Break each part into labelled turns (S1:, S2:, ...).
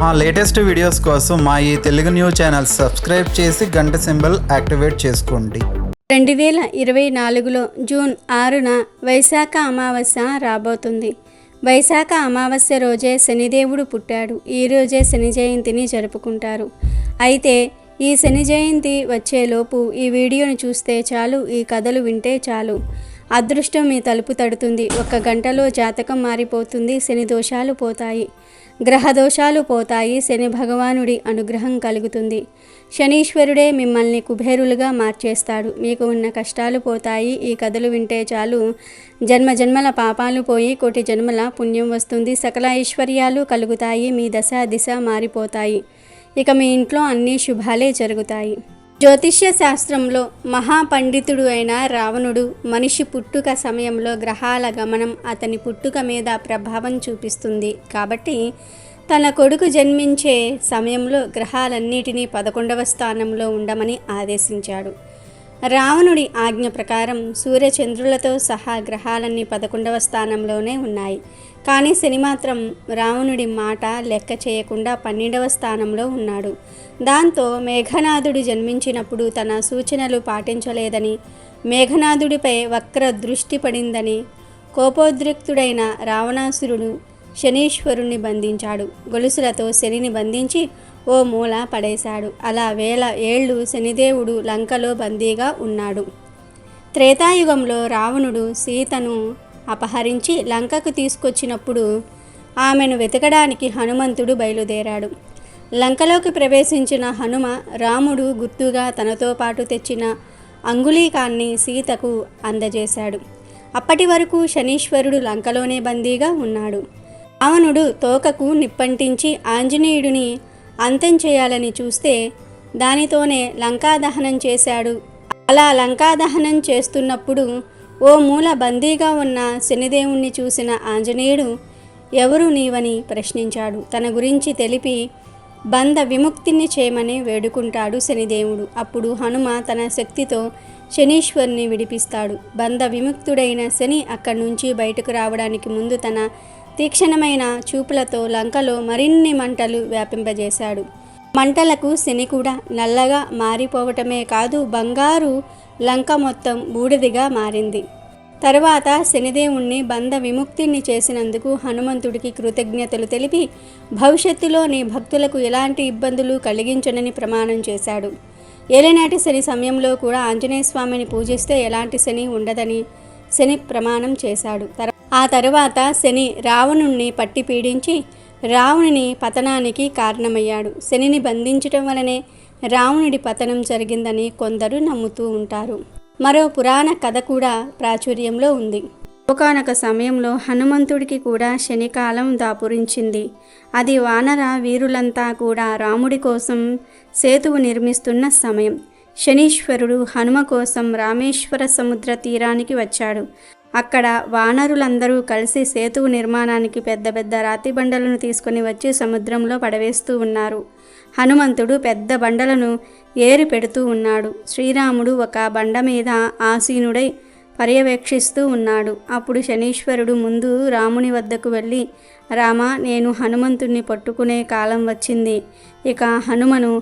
S1: మా latest videos కోసం మా ఈ తెలుగు న్యూస్ ఛానల్ సబ్స్క్రైబ్ చేసి గంట సింబల్ యాక్టివేట్ చేసుకోండి.
S2: 2024లో జూన్ 6న వైశాఖ అమావాస్య రాబోతుంది. వైశాఖ అమావాస్య రోజే శనిదేవుడు పుట్టాడు. ఈ రోజే శని జయంతిని జరుపుకుంటారు. అయితే ఈ శని జయంతి వచ్చేలోపు ఈ వీడియోని చూస్తే చాలు, ఈ కథలు వింటే చాలు, అదృష్టం మీ తలుపు తడుతుంది. 1 గంటలో జాతకం మారిపోతుంది. శని దోషాలు పోతాయి, గ్రహ దోషాలు పోతాయి, శని భగవానుడి అనుగ్రహం కలుగుతుంది. శనీశ్వరుడే మిమ్మల్ని కుబేరులుగా మార్చేస్తాడు. మీకు ఉన్న కష్టాలు పోతాయి. ఈ కథలు వింటే చాలు, జన్మ జన్మల పాపాలు పోయి కోటి జన్మల పుణ్యం వస్తుంది. సకల ఐశ్వర్యాలు కలుగుతాయి. మీ దశ దిశ మారిపోతాయి. ఇక మీ ఇంట్లో అన్ని శుభాలే జరుగుతాయి. జ్యోతిష్య శాస్త్రంలో మహాపండితుడు అయిన రావణుడు మనిషి పుట్టుక సమయంలో గ్రహాల గమనం అతని పుట్టుక మీద ప్రభావం చూపిస్తుంది. కాబట్టి తన కొడుకు జన్మించే సమయంలో గ్రహాలన్నిటినీ 11వ స్థానంలో ఉండమని ఆదేశించాడు. రావణుడి ఆజ్ఞ ప్రకారం సూర్యచంద్రులతో సహా గ్రహాలన్నీ 11వ స్థానంలోనే ఉన్నాయి. కానీ శని మాత్రం రావణుడి మాట లెక్క చేయకుండా 12వ స్థానంలో ఉన్నాడు. దాంతో మేఘనాథుడు జన్మించినప్పుడు తన సూచనలు పాటించలేదని, మేఘనాథుడిపై వక్ర దృష్టి పడిందని కోపోద్రిక్తుడైన రావణాసురుడు శనీశ్వరుణ్ణి బంధించాడు. గొలుసులతో శనిని బంధించి ఓ మూల పడేశాడు. అలా 1000 ఏళ్ళు శనిదేవుడు లంకలో బందీగా ఉన్నాడు. త్రేతాయుగంలో రావణుడు సీతను అపహరించి లంకకు తీసుకొచ్చినప్పుడు ఆమెను వెతకడానికి హనుమంతుడు బయలుదేరాడు. లంకలోకి ప్రవేశించిన హనుమ రాముడు గుర్తుగా తనతో పాటు తెచ్చిన అంగుళీకాన్ని సీతకు అందజేశాడు. అప్పటి వరకు శనీశ్వరుడు లంకలోనే బందీగా ఉన్నాడు. రావణుడు తోకకు నిప్పంటించి ఆంజనేయుడిని అంతం చేయాలని చూస్తే దానితోనే లంకాదహనం చేశాడు. అలా లంకాదహనం చేస్తున్నప్పుడు ఓ మూల బందీగా ఉన్న శనిదేవుణ్ణి చూసిన ఆంజనేయుడు ఎవరు నీవని ప్రశ్నించాడు. తన గురించి తెలిపి బంధ విముక్తిని చేయమని వేడుకుంటాడు శనిదేవుడు. అప్పుడు హనుమ తన శక్తితో శనీశ్వరుని విడిపిస్తాడు. బంధ విముక్తుడైన శని అక్కడి నుంచి బయటకు రావడానికి ముందు తన తీక్షణమైన చూపులతో లంకలో మరిన్ని మంటలు వ్యాపింపజేశాడు. మంటలకు శని కూడా నల్లగా మారిపోవటమే కాదు, బంగారు లంక మొత్తం బూడిదిగా మారింది. తరువాత శనిదేవుణ్ణి బంధ విముక్తిని చేసినందుకు హనుమంతుడికి కృతజ్ఞతలు తెలిపి భవిష్యత్తులో నీ భక్తులకు ఎలాంటి ఇబ్బందులు కలిగించనని ప్రమాణం చేశాడు. ఏలినాటి శని సమయంలో కూడా ఆంజనేయ స్వామిని పూజిస్తే ఎలాంటి శని ఉండదని శని ప్రమాణం చేశాడు. ఆ తరువాత శని రావణుణ్ణి పట్టి పీడించి రావణుని పతనానికి కారణమయ్యాడు. శనిని బంధించటం వలనే రావణుడి పతనం జరిగిందని కొందరు నమ్ముతూ ఉంటారు. మరో పురాణ కథ కూడా ప్రాచుర్యంలో ఉంది. ఒకానొక సమయంలో హనుమంతుడికి కూడా శనికాలం దాపురించింది. అది వానర వీరులంతా కూడా రాముడి కోసం సేతువు నిర్మిస్తున్న సమయం. శనీశ్వరుడు హనుమ కోసం రామేశ్వర సముద్ర తీరానికి వచ్చాడు. అక్కడ వానరులందరూ కలిసి సేతువు నిర్మాణానికి పెద్ద పెద్ద రాతి బండలను తీసుకుని వచ్చి సముద్రంలో పడవేస్తూ ఉన్నారు. హనుమంతుడు పెద్ద బండలను ఏరి పెడుతూ ఉన్నాడు. శ్రీరాముడు ఒక బండ మీద ఆసీనుడై పర్యవేక్షిస్తూ ఉన్నాడు. అప్పుడు శనీశ్వరుడు ముందు రాముని వద్దకు వెళ్ళి, రామా, నేను హనుమంతుణ్ణి పట్టుకునే కాలం వచ్చింది. ఇక హనుమను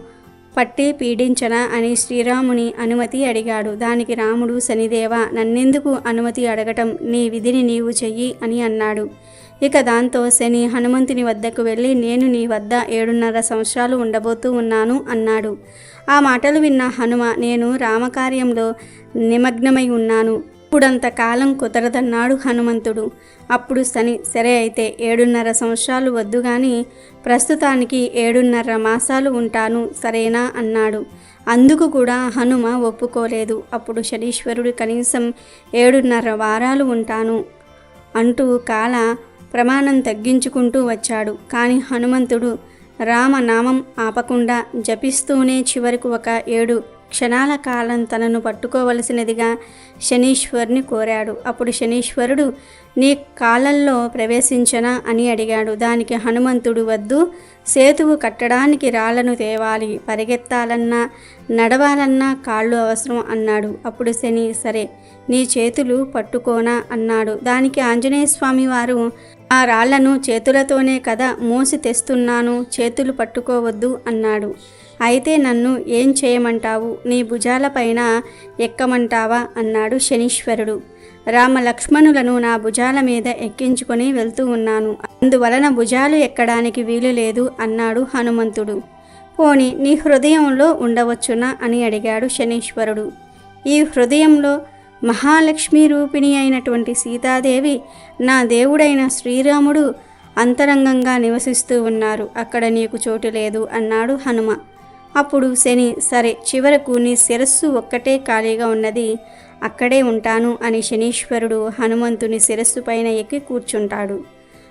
S2: పట్టి పీడించనా అని శ్రీరాముని అనుమతి అడిగాడు. దానికి రాముడు, శనిదేవ, నన్నెందుకు అనుమతి అడగటం, నీ విధిని నీవు చెయ్యి అని అన్నాడు. ఇక దాంతో శని హనుమంతుని వద్దకు వెళ్ళి, నేను నీ వద్ద 7.5 సంవత్సరాలు ఉండబోతూ ఉన్నాను అన్నాడు. ఆ మాటలు విన్న హనుమ, నేను రామకార్యంలో నిమగ్నమై ఉన్నాను, ఇప్పుడంత కాలం కుదరదన్నాడు హనుమంతుడు. అప్పుడు శని, సరే అయితే 7.5 సంవత్సరాలు వద్దు గాని ప్రస్తుతానికి 7.5 మాసాలు ఉంటాను, సరేనా అన్నాడు. అందుకు కూడా హనుమ ఒప్పుకోలేదు. అప్పుడు శనీశ్వరుడు కనీసం 7.5 వారాలు ఉంటాను అంటూ కాల ప్రమాణం తగ్గించుకుంటూ వచ్చాడు. కానీ హనుమంతుడు రామనామం ఆపకుండా జపిస్తూనే చివరకు ఒక 7 క్షణాల కాలం తనను పట్టుకోవలసినదిగా శనీశ్వరుని కోరాడు. అప్పుడు శనీశ్వరుడు, నీ కాళ్ళల్లో ప్రవేశించనా అని అడిగాడు. దానికి హనుమంతుడు, వద్దు, సేతువు కట్టడానికి రాళ్లను తేవాలి, పరిగెత్తాలన్నా నడవాలన్నా కాళ్ళు అవసరం అన్నాడు. అప్పుడు శని, సరే, నీ చేతులు పట్టుకోనా అన్నాడు. దానికి ఆంజనేయ స్వామి వారు, ఆ రాళ్లను చేతులతోనే కదా మోసి తెస్తున్నాను, చేతులు పట్టుకోవద్దు అన్నాడు. అయితే నన్ను ఏం చేయమంటావు? నీ భుజాలపైన ఎక్కమంటావా అన్నాడు శనీశ్వరుడు. రామ లక్ష్మణులను నా భుజాల మీద ఎక్కించుకొని వెళ్తూ ఉన్నాను, అందువలన భుజాలు ఎక్కడానికి వీలు లేదు అన్నాడు హనుమంతుడు. పోని నీ హృదయంలో ఉండవచ్చునా అని అడిగాడు శనీశ్వరుడు. ఈ హృదయంలో మహాలక్ష్మీ రూపిణి అయినటువంటి సీతాదేవి, నా దేవుడైన శ్రీరాముడు అంతరంగంగా నివసిస్తూ ఉన్నారు, అక్కడ నీకు చోటు లేదు అన్నాడు హనుమ. అప్పుడు శని, సరే చివరకు నీ శిరస్సు ఒక్కటే ఖాళీగా ఉన్నది, అక్కడే ఉంటాను అని శనీశ్వరుడు హనుమంతుని శిరస్సు పైన ఎక్కి కూర్చుంటాడు.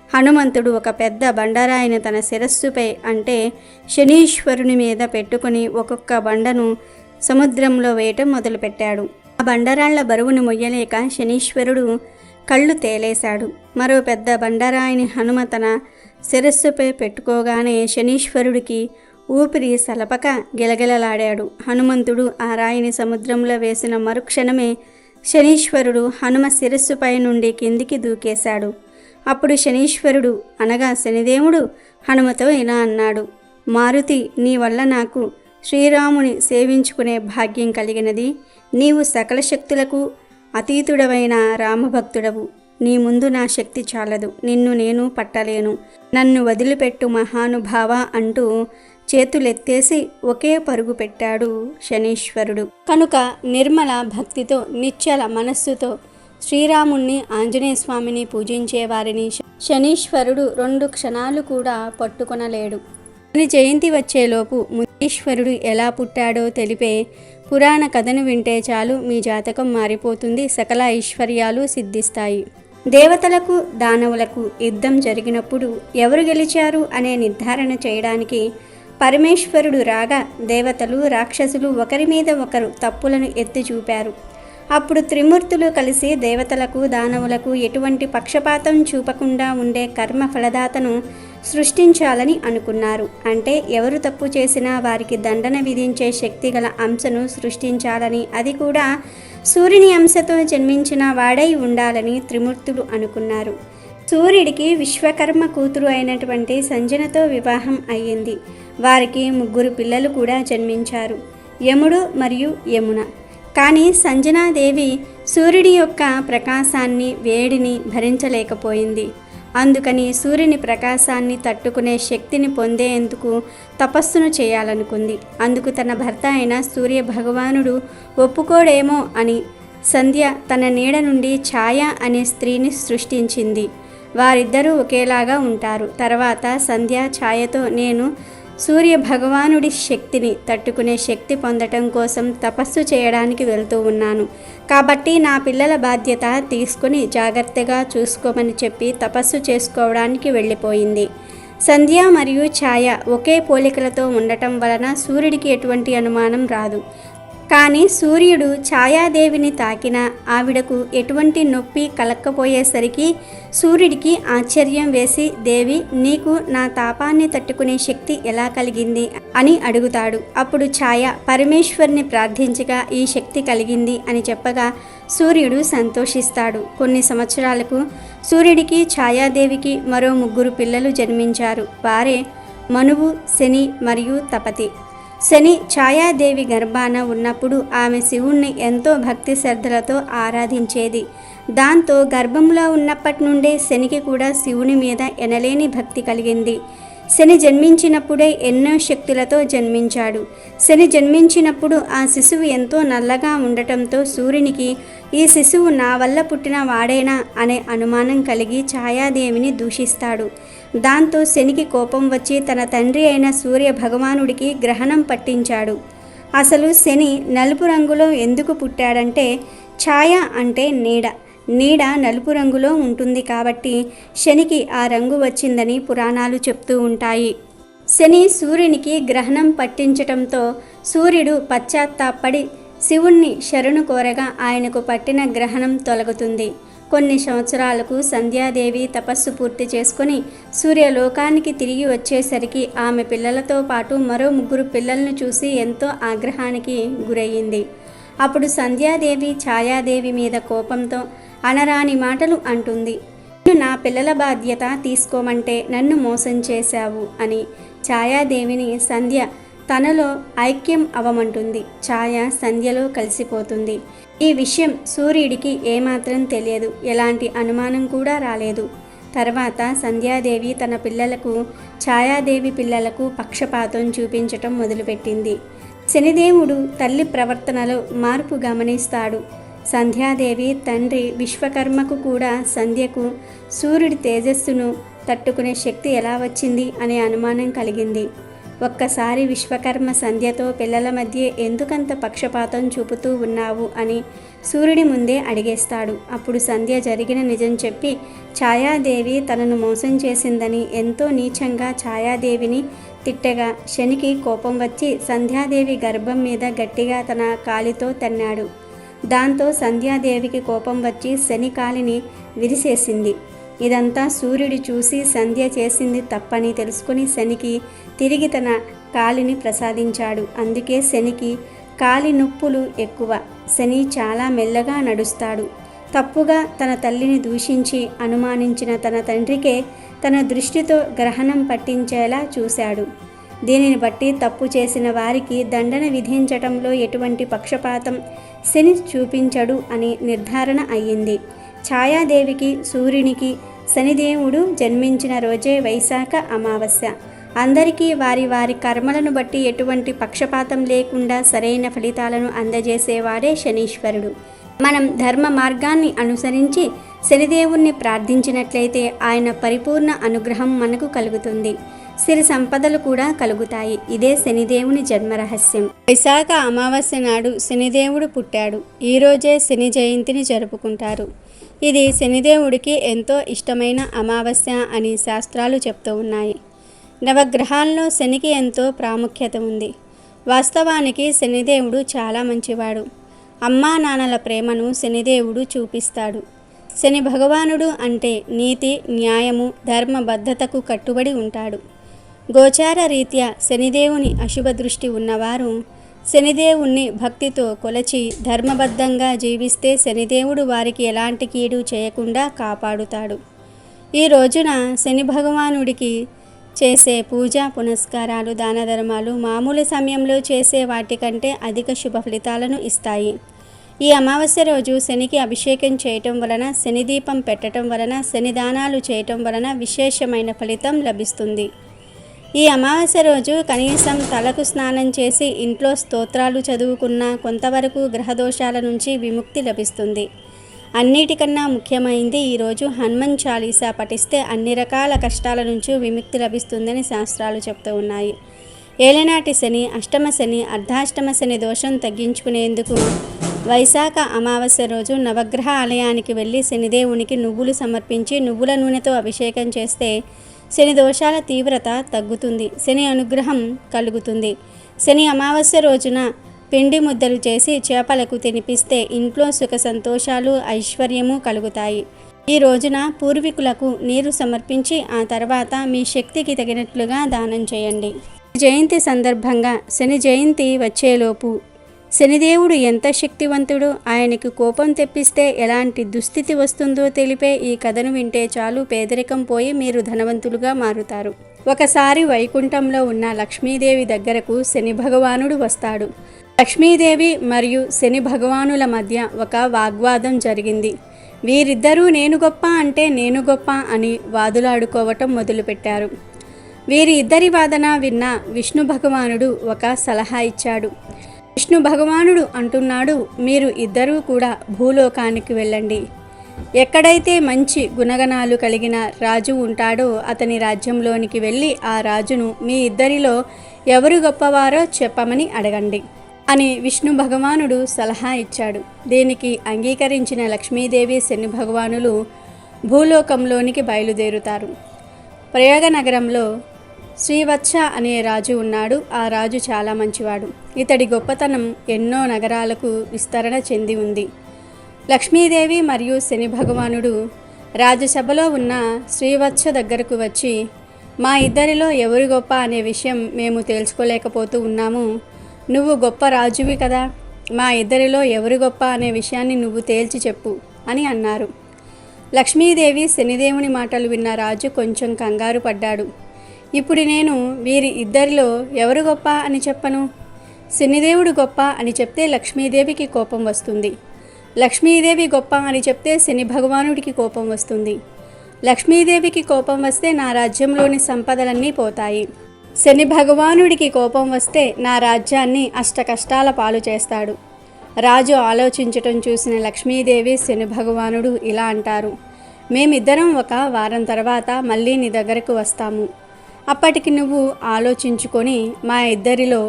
S2: హనుమంతుడు ఒక పెద్ద బండరాయిని తన శిరస్సుపై అంటే శనీశ్వరుని మీద పెట్టుకుని ఒక్కొక్క బండను సముద్రంలో వేయటం మొదలుపెట్టాడు. ఆ బండరాళ్ల బరువును మొయ్యలేక శనీశ్వరుడు కళ్ళు తేలేశాడు. మరో పెద్ద బండరాయిని హనుమ తన శిరస్సుపై పెట్టుకోగానే శనీశ్వరుడికి ఊపిరి సలపక గిలగిలలాడాడు. హనుమంతుడు ఆ రాయిని సముద్రంలో వేసిన మరుక్షణమే శనీశ్వరుడు హనుమ శిరస్సుపై నుండి కిందికి దూకేశాడు. అప్పుడు శనీశ్వరుడు అనగా శనిదేవుడు హనుమతో ఇలా అన్నాడు, మారుతి, నీ వల్ల నాకు శ్రీరాముని సేవించుకునే భాగ్యం కలిగినది. నీవు సకల శక్తులకు అతీతుడవైన రామభక్తుడవు. నీ ముందు నా శక్తి చాలదు, నిన్ను నేను పట్టలేను, నన్ను వదిలిపెట్టు మహానుభావ అంటూ చేతులెత్తేసి ఒకే పరుగు పెట్టాడు శనీశ్వరుడు. కనుక నిర్మల భక్తితో నిశ్చల మనస్సుతో శ్రీరాముణ్ణి ఆంజనేయ స్వామిని పూజించే వారిని శనీశ్వరుడు 2 క్షణాలు కూడా పట్టుకొనలేడు. శని జయంతి వచ్చేలోపు మునీశ్వరుడు ఎలా పుట్టాడో తెలిపే పురాణ కథను వింటే చాలు మీ జాతకం మారిపోతుంది, సకల ఐశ్వర్యాలు సిద్ధిస్తాయి. దేవతలకు దానవులకు యుద్ధం జరిగినప్పుడు ఎవరు గెలిచారు అనే నిర్ధారణ చేయడానికి పరమేశ్వరుడు రాగా దేవతలు రాక్షసులు ఒకరి మీద ఒకరు తప్పులను ఎత్తి చూపారు. అప్పుడు త్రిమూర్తులు కలిసి దేవతలకు దానవులకు ఎటువంటి పక్షపాతం చూపకుండా ఉండే కర్మ ఫలదాతను సృష్టించాలని అనుకున్నారు. అంటే ఎవరు తప్పు చేసినా వారికి దండన విధించే శక్తి గల అంశను సృష్టించాలని, అది కూడా సూర్యుని అంశతో జన్మించిన వాడై ఉండాలని త్రిమూర్తులు అనుకున్నారు. సూర్యుడికి విశ్వకర్మ కూతురు అయినటువంటి సంజనతో వివాహం అయ్యింది. వారికి 3 పిల్లలు కూడా జన్మించారు, యముడు మరియు యమున. కానీ సంజనాదేవి సూర్యుడి యొక్క ప్రకాశాన్ని వేడిని భరించలేకపోయింది. అందుకని సూర్యుని ప్రకాశాన్ని తట్టుకునే శక్తిని పొందేందుకు తపస్సును చేయాలనుకుంది. అందుకు తన భర్త అయిన సూర్య భగవానుడు ఒప్పుకోడేమో అని సంధ్య తన నీడ నుండి ఛాయ అనే స్త్రీని సృష్టించింది. వారిద్దరూ ఒకేలాగా ఉంటారు. తర్వాత సంధ్య ఛాయతో నేను సూర్య భగవానుడి శక్తిని తట్టుకునే శక్తి పొందటం కోసం తపస్సు చేయడానికి వెళ్తూ ఉన్నాను, కాబట్టి నా పిల్లల బాధ్యత తీసుకుని జాగ్రత్తగా చూసుకోమని చెప్పి తపస్సు చేసుకోవడానికి వెళ్ళిపోయింది. సంధ్య మరియు ఛాయ ఒకే పోలికలతో ఉండటం వలన సూర్యుడికి ఎటువంటి అనుమానం రాదు. కానీ సూర్యుడు ఛాయాదేవిని తాకినా ఆవిడకు ఎటువంటి నొప్పి కలక్కపోయేసరికి సూర్యుడికి ఆశ్చర్యం వేసి, దేవి, నీకు నా తాపాన్ని తట్టుకునే శక్తి ఎలా కలిగింది అని అడుగుతాడు. అప్పుడు ఛాయ పరమేశ్వరుని ప్రార్థించగా ఈ శక్తి కలిగింది అని చెప్పగా సూర్యుడు సంతోషిస్తాడు. కొన్ని సంవత్సరాలకు సూర్యుడికి ఛాయాదేవికి మరో 3 పిల్లలు జన్మించారు. వారే మనువు, శని మరియు తపతి. శని ఛాయాదేవి గర్భాన ఉన్నప్పుడు ఆమె శివుణ్ణి ఎంతో భక్తి శ్రద్ధలతో ఆరాధించేది. దాంతో గర్భంలో ఉన్నప్పటి నుండే శనికి కూడా శివుని మీద ఎనలేని భక్తి కలిగింది. శని జన్మించినప్పుడే ఎన్నో శక్తులతో జన్మించాడు. శని జన్మించినప్పుడు ఆ శిశువు ఎంతో నల్లగా ఉండటంతో సూర్యునికి ఈ శిశువు నా వల్ల పుట్టిన వాడేనా అనే అనుమానం కలిగి ఛాయాదేవిని దూషిస్తాడు. దాంతో శనికి కోపం వచ్చి తన తండ్రి అయిన సూర్య భగవానుడికి గ్రహణం పట్టించాడు. అసలు శని నలుపు రంగులో ఎందుకు పుట్టాడంటే ఛాయ అంటే నీడ, నీడ నలుపు రంగులో ఉంటుంది కాబట్టి శనికి ఆ రంగు వచ్చిందని పురాణాలు చెప్తూ ఉంటాయి. శని సూర్యునికి గ్రహణం పట్టించటంతో సూర్యుడు పశ్చాత్తాపడి శివుణ్ణి శరణు కోరగా ఆయనకు పట్టిన గ్రహణం తొలగుతుంది. కొన్ని సంవత్సరాలకు సంధ్యాదేవి తపస్సు పూర్తి చేసుకుని సూర్యలోకానికి తిరిగి వచ్చేసరికి ఆమె పిల్లలతో పాటు మరో 3 పిల్లలను చూసి ఎంతో ఆగ్రహానికి గురయ్యింది. అప్పుడు సంధ్యాదేవి ఛాయాదేవి మీద కోపంతో అనరాని మాటలు అంటుంది. నువ్వు నా పిల్లల బాధ్యత తీసుకోమంటే నన్ను మోసం చేశావు అని ఛాయాదేవిని సంధ్య తనలో ఐక్యం అవమంటుంది. ఛాయ సంధ్యలో కలిసిపోతుంది. ఈ విషయం సూర్యుడికి ఏమాత్రం తెలియదు. ఎలాంటి అనుమానం కూడా రాలేదు. తర్వాత సంధ్యాదేవి తన పిల్లలకు ఛాయాదేవి పిల్లలకు పక్షపాతం చూపించటం మొదలుపెట్టింది. శనిదేవుడు తల్లి ప్రవర్తనలో మార్పు గమనిస్తాడు. సంధ్యాదేవి తండ్రి విశ్వకర్మకు కూడా సంధ్యకు సూర్యుడి తేజస్సును తట్టుకునే శక్తి ఎలా వచ్చింది అనే అనుమానం కలిగింది. ఒక్కసారి విశ్వకర్మ సంధ్యతో పిల్లల మధ్య ఎందుకంత పక్షపాతం చూపుతూ ఉన్నావు అని సూర్యుడి ముందే అడిగేస్తాడు. అప్పుడు సంధ్య జరిగిన నిజం చెప్పి ఛాయాదేవి తనను మోసం చేసిందని ఎంతో నీచంగా ఛాయాదేవిని తిట్టగా శనికి కోపం వచ్చి సంధ్యాదేవి గర్భం మీద గట్టిగా తన కాలితో తన్నాడు. దాంతో సంధ్యాదేవికి కోపం వచ్చి శని కాలిని విరిసేసింది. ఇదంతా సూర్యుడు చూసి సంధ్య చేసింది తప్పని తెలుసుకుని శనికి తిరిగి తన కాలిని ప్రసాదించాడు. అందుకే శనికి కాలి నొప్పులు ఎక్కువ. శని చాలా మెల్లగా నడుస్తాడు. తప్పుగా తన తల్లిని దూషించి అనుమానించిన తన తండ్రికే తన దృష్టితో గ్రహణం పట్టించేలా చూశాడు. దీనిని బట్టి తప్పు చేసిన వారికి దండన విధించటంలో ఎటువంటి పక్షపాతం శని చూపించడు అని నిర్ధారణ అయ్యింది. ఛాయాదేవికి సూర్యునికి శనిదేవుడు జన్మించిన రోజే వైశాఖ అమావాస్య. అందరికీ వారి వారి కర్మలను బట్టి ఎటువంటి పక్షపాతం లేకుండా సరైన ఫలితాలను అందజేసేవాడే శనీశ్వరుడు. మనం ధర్మ మార్గాన్ని అనుసరించి శనిదేవుణ్ణి ప్రార్థించినట్లయితే ఆయన పరిపూర్ణ అనుగ్రహం మనకు కలుగుతుంది. సిరి సంపదలు కూడా కలుగుతాయి. ఇదే శనిదేవుని జన్మరహస్యం. వైశాఖ అమావాస్య నాడు శనిదేవుడు పుట్టాడు. ఈరోజే శని జయంతిని జరుపుకుంటారు. ఇది శనిదేవుడికి ఎంతో ఇష్టమైన అమావాస్య అని శాస్త్రాలు చెప్తూ ఉన్నాయి. నవగ్రహాల్లో శనికి ఎంతో ప్రాముఖ్యత ఉంది. వాస్తవానికి శనిదేవుడు చాలా మంచివాడు. అమ్మా నాన్నల ప్రేమను శనిదేవుడు చూపిస్తాడు. శని భగవానుడు అంటే నీతి, న్యాయము, ధర్మబద్ధతకు కట్టుబడి ఉంటాడు. గోచార రీత్యా శనిదేవుని అశుభ దృష్టి ఉన్నవారు శనిదేవుణ్ణి భక్తితో కొలచి ధర్మబద్ధంగా జీవిస్తే శనిదేవుడు వారికి ఎలాంటి కీడు చేయకుండా కాపాడుతాడు. ఈ రోజున శని భగవానుడికి చేసే పూజా పునస్కారాలు, దాన ధర్మాలు మామూలు సమయంలో చేసే వాటికంటే అధిక శుభ ఫలితాలను ఇస్తాయి. ఈ అమావాస్య రోజు శనికి అభిషేకం చేయటం వలన, శని దీపం పెట్టడం వలన, శని దానాలు చేయటం వలన విశేషమైన ఫలితం లభిస్తుంది. ఈ అమావాస్య రోజు కనీసం తలకు స్నానం చేసి ఇంట్లో స్తోత్రాలు చదువుకున్న కొంతవరకు గ్రహదోషాల నుంచి విముక్తి లభిస్తుంది. అన్నిటికన్నా ముఖ్యమైనది ఈరోజు హనుమాన్ చాలీసా పఠిస్తే అన్ని రకాల కష్టాల నుంచి విముక్తి లభిస్తుందని శాస్త్రాలు చెప్తూ ఉన్నాయి. ఏలనాటి శని, అష్టమ శని, అర్ధాష్టమ శని దోషం తగ్గించుకునేందుకు వైశాఖ అమావాస్య రోజు నవగ్రహ ఆలయానికి వెళ్ళి శనిదేవునికి నువ్వులు సమర్పించి నువ్వుల నూనెతో అభిషేకం చేస్తే శని దోషాల తీవ్రత తగ్గుతుంది. శని అనుగ్రహం కలుగుతుంది. శని అమావాస్య రోజున పిండి ముద్దలు చేసి చేపలకు తినిపిస్తే ఇంట్లో సుఖ సంతోషాలు, ఐశ్వర్యము కలుగుతాయి. ఈ రోజున పూర్వీకులకు నీరు సమర్పించి ఆ తర్వాత మీ శక్తికి తగినట్లుగా దానం చేయండి. జయంతి సందర్భంగా శని జయంతి వచ్చేలోపు శనిదేవుడు ఎంత శక్తివంతుడో, ఆయనకు కోపం తెప్పిస్తే ఎలాంటి దుస్థితి వస్తుందో తెలిపే ఈ కథను వింటే చాలు పేదరికం పోయి మీరు ధనవంతులుగా మారుతారు. ఒకసారి వైకుంఠంలో ఉన్న లక్ష్మీదేవి దగ్గరకు శని భగవానుడు వస్తాడు. లక్ష్మీదేవి మరియు శని భగవానుల మధ్య ఒక వాగ్వాదం జరిగింది. వీరిద్దరూ నేను గొప్ప అంటే నేను గొప్ప అని వాదులాడుకోవటం మొదలుపెట్టారు. వీరి ఇద్దరి వాదన విన్న విష్ణు భగవానుడు ఒక సలహా ఇచ్చాడు. విష్ణు భగవానుడు అంటున్నాడు, మీరు ఇద్దరూ కూడా భూలోకానికి వెళ్ళండి. ఎక్కడైతే మంచి గుణగణాలు కలిగిన రాజు ఉంటాడో అతని రాజ్యంలోనికి వెళ్ళి ఆ రాజును మీ ఇద్దరిలో ఎవరు గొప్పవారో చెప్పమని అడగండి అని విష్ణు భగవానుడు సలహా ఇచ్చాడు. దీనికి అంగీకరించిన లక్ష్మీదేవి, శని భగవానులు భూలోకంలోనికి బయలుదేరుతారు. ప్రయాగ నగరంలో శ్రీవత్స అనే రాజు ఉన్నాడు. ఆ రాజు చాలా మంచివాడు. ఇతడి గొప్పతనం ఎన్నో నగరాలకు విస్తరణ చెంది ఉంది. లక్ష్మీదేవి మరియు శని భగవానుడు రాజసభలో ఉన్న శ్రీవత్స దగ్గరకు వచ్చి, మా ఇద్దరిలో ఎవరు గొప్ప అనే విషయం మేము తేల్చుకోలేకపోతూ ఉన్నాము. నువ్వు గొప్ప రాజువి కదా, మా ఇద్దరిలో ఎవరు గొప్ప అనే విషయాన్ని నువ్వు తేల్చి చెప్పు అని అన్నారు. లక్ష్మీదేవి శనిదేవుని మాటలు విన్న రాజు కొంచెం కంగారు పడ్డాడు. ఇప్పుడు నేను వీరి ఇద్దరిలో ఎవరు గొప్ప అని చెప్పను? శనిదేవుడు గొప్ప అని చెప్తే లక్ష్మీదేవికి కోపం వస్తుంది. లక్ష్మీదేవి గొప్ప అని చెప్తే శని భగవానుడికి కోపం వస్తుంది. లక్ష్మీదేవికి కోపం వస్తే నా రాజ్యంలోని సంపదలన్నీ పోతాయి. శని భగవానుడికి కోపం వస్తే నా రాజ్యాన్ని అష్టకష్టాల పాలు చేస్తాడు. రాజు ఆలోచించటం చూసిన లక్ష్మీదేవి శని భగవానుడు ఇలా అంటారు, మేమిద్దరం ఒక వారం తర్వాత మళ్ళీ నీ దగ్గరకు వస్తాము. అప్పటికి నువ్వు ఆలోచించుకొని మా ఇద్దరిలో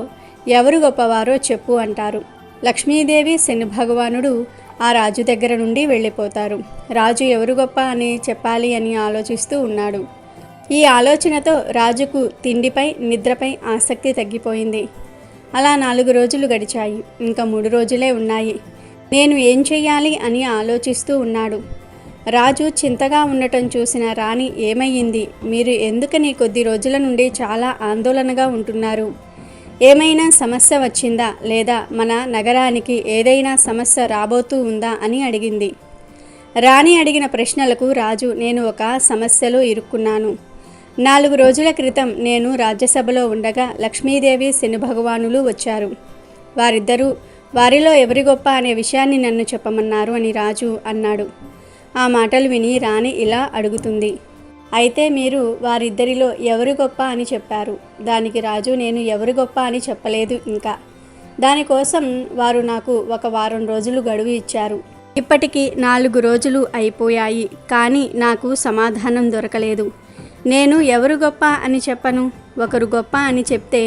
S2: ఎవరు గొప్పవారో చెప్పు అంటారు. లక్ష్మీదేవి శని భగవానుడు ఆ రాజు దగ్గర నుండి వెళ్ళిపోతారు. రాజు ఎవరు గొప్ప అని చెప్పాలి అని ఆలోచిస్తూ ఉన్నాడు. ఈ ఆలోచనతో రాజుకు తిండిపై నిద్రపై ఆసక్తి తగ్గిపోయింది. అలా 4 రోజులు గడిచాయి. ఇంకా 3 రోజులే ఉన్నాయి. నేను ఏం చెయ్యాలి అని ఆలోచిస్తూ ఉన్నాడు. రాజు చింతగా ఉండటం చూసిన రాణి, ఏమయ్యింది? మీరు ఎందుకని కొద్ది రోజుల నుండి చాలా ఆందోళనగా ఉంటున్నారు? ఏమైనా సమస్య వచ్చిందా, లేదా మన నగరానికి ఏదైనా సమస్య రాబోతూ ఉందా అని అడిగింది. రాణి అడిగిన ప్రశ్నలకు రాజు, నేను ఒక సమస్యలో ఇరుక్కున్నాను. 4 రోజుల క్రితం నేను రాజ్యసభలో ఉండగా లక్ష్మీదేవి శని భగవానులు వచ్చారు. వారిద్దరూ వారిలో ఎవరి గొప్ప అనే విషయాన్ని నన్ను చెప్పమన్నారు అని రాజు అన్నాడు. ఆ మాటలు విని రాణి ఇలా అడుగుతుంది, అయితే మీరు వారిద్దరిలో ఎవరు గొప్ప అని చెప్పారు. దానికి రాజు, నేను ఎవరు గొప్ప అని చెప్పలేదు. ఇంకా దానికోసం వారు నాకు ఒక వారం రోజులు గడువు ఇచ్చారు. ఇప్పటికి 4 రోజులు అయిపోయాయి, కానీ నాకు సమాధానం దొరకలేదు. నేను ఎవరు గొప్ప అని చెప్పను. ఒకరు గొప్ప అని చెప్తే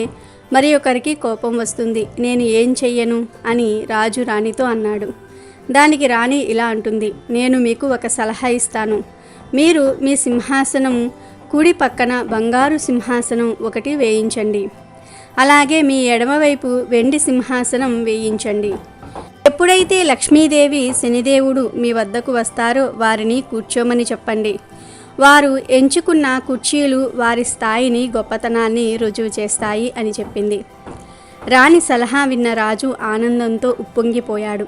S2: మరి ఒకరికి కోపం వస్తుంది. నేను ఏం చెయ్యను అని రాజు రాణితో అన్నాడు. దానికి రాణి ఇలా అంటుంది, నేను మీకు ఒక సలహా ఇస్తాను. మీరు మీ సింహాసనం కుడి పక్కన బంగారు సింహాసనం ఒకటి వేయించండి. అలాగే మీ ఎడమవైపు వెండి సింహాసనం వేయించండి. ఎప్పుడైతే లక్ష్మీదేవి శనిదేవుడు మీ వద్దకు వస్తారో వారిని కూర్చోమని చెప్పండి. వారు ఎంచుకున్న కుర్చీలు వారి స్థాయిని, గొప్పతనాన్ని రుజువు చేస్తాయి అని చెప్పింది. రాణి సలహా విన్న రాజు ఆనందంతో ఉప్పొంగిపోయాడు.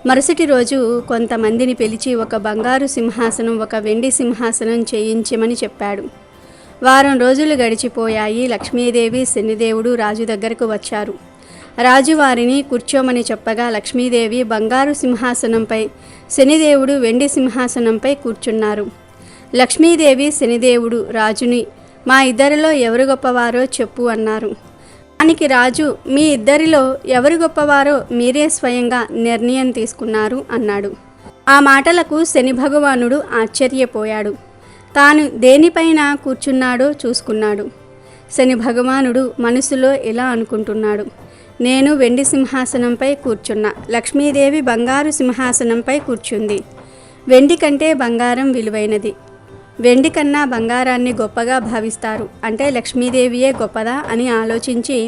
S2: మరుసటి రోజు కొంతమందిని పిలిచి ఒక బంగారు సింహాసనం, ఒక వెండి సింహాసనం చేయించమని చెప్పాడు. వారం రోజులు గడిచిపోయాయి. లక్ష్మీదేవి శనిదేవుడు రాజు దగ్గరకు వచ్చారు. రాజు వారిని కూర్చోమని చెప్పగా లక్ష్మీదేవి బంగారు సింహాసనంపై, శనిదేవుడు వెండి సింహాసనంపై కూర్చున్నారు. లక్ష్మీదేవి శనిదేవుడు రాజుని, మా ఇద్దరిలో ఎవరు గొప్పవారో చెప్పు అన్నారు. దానికి రాజు, మీ ఇద్దరిలో ఎవరు గొప్పవారో మీరే స్వయంగా నిర్ణయం తీసుకున్నారు అన్నాడు. ఆ మాటలకు శని భగవానుడు ఆశ్చర్యపోయాడు. తాను దేనిపైన కూర్చున్నాడో చూసుకున్నాడు. శని భగవానుడు మనసులో ఇలా అనుకుంటున్నాడు, నేను వెండి సింహాసనంపై కూర్చున్నా, లక్ష్మీదేవి బంగారు సింహాసనంపై కూర్చుంది. వెండి కంటే బంగారం విలువైనది. వెండి కన్నా బంగారాన్ని గొప్పగా భావిస్తారు. అంటే లక్ష్మీదేవియే గొప్పదా అని ఆలోచించి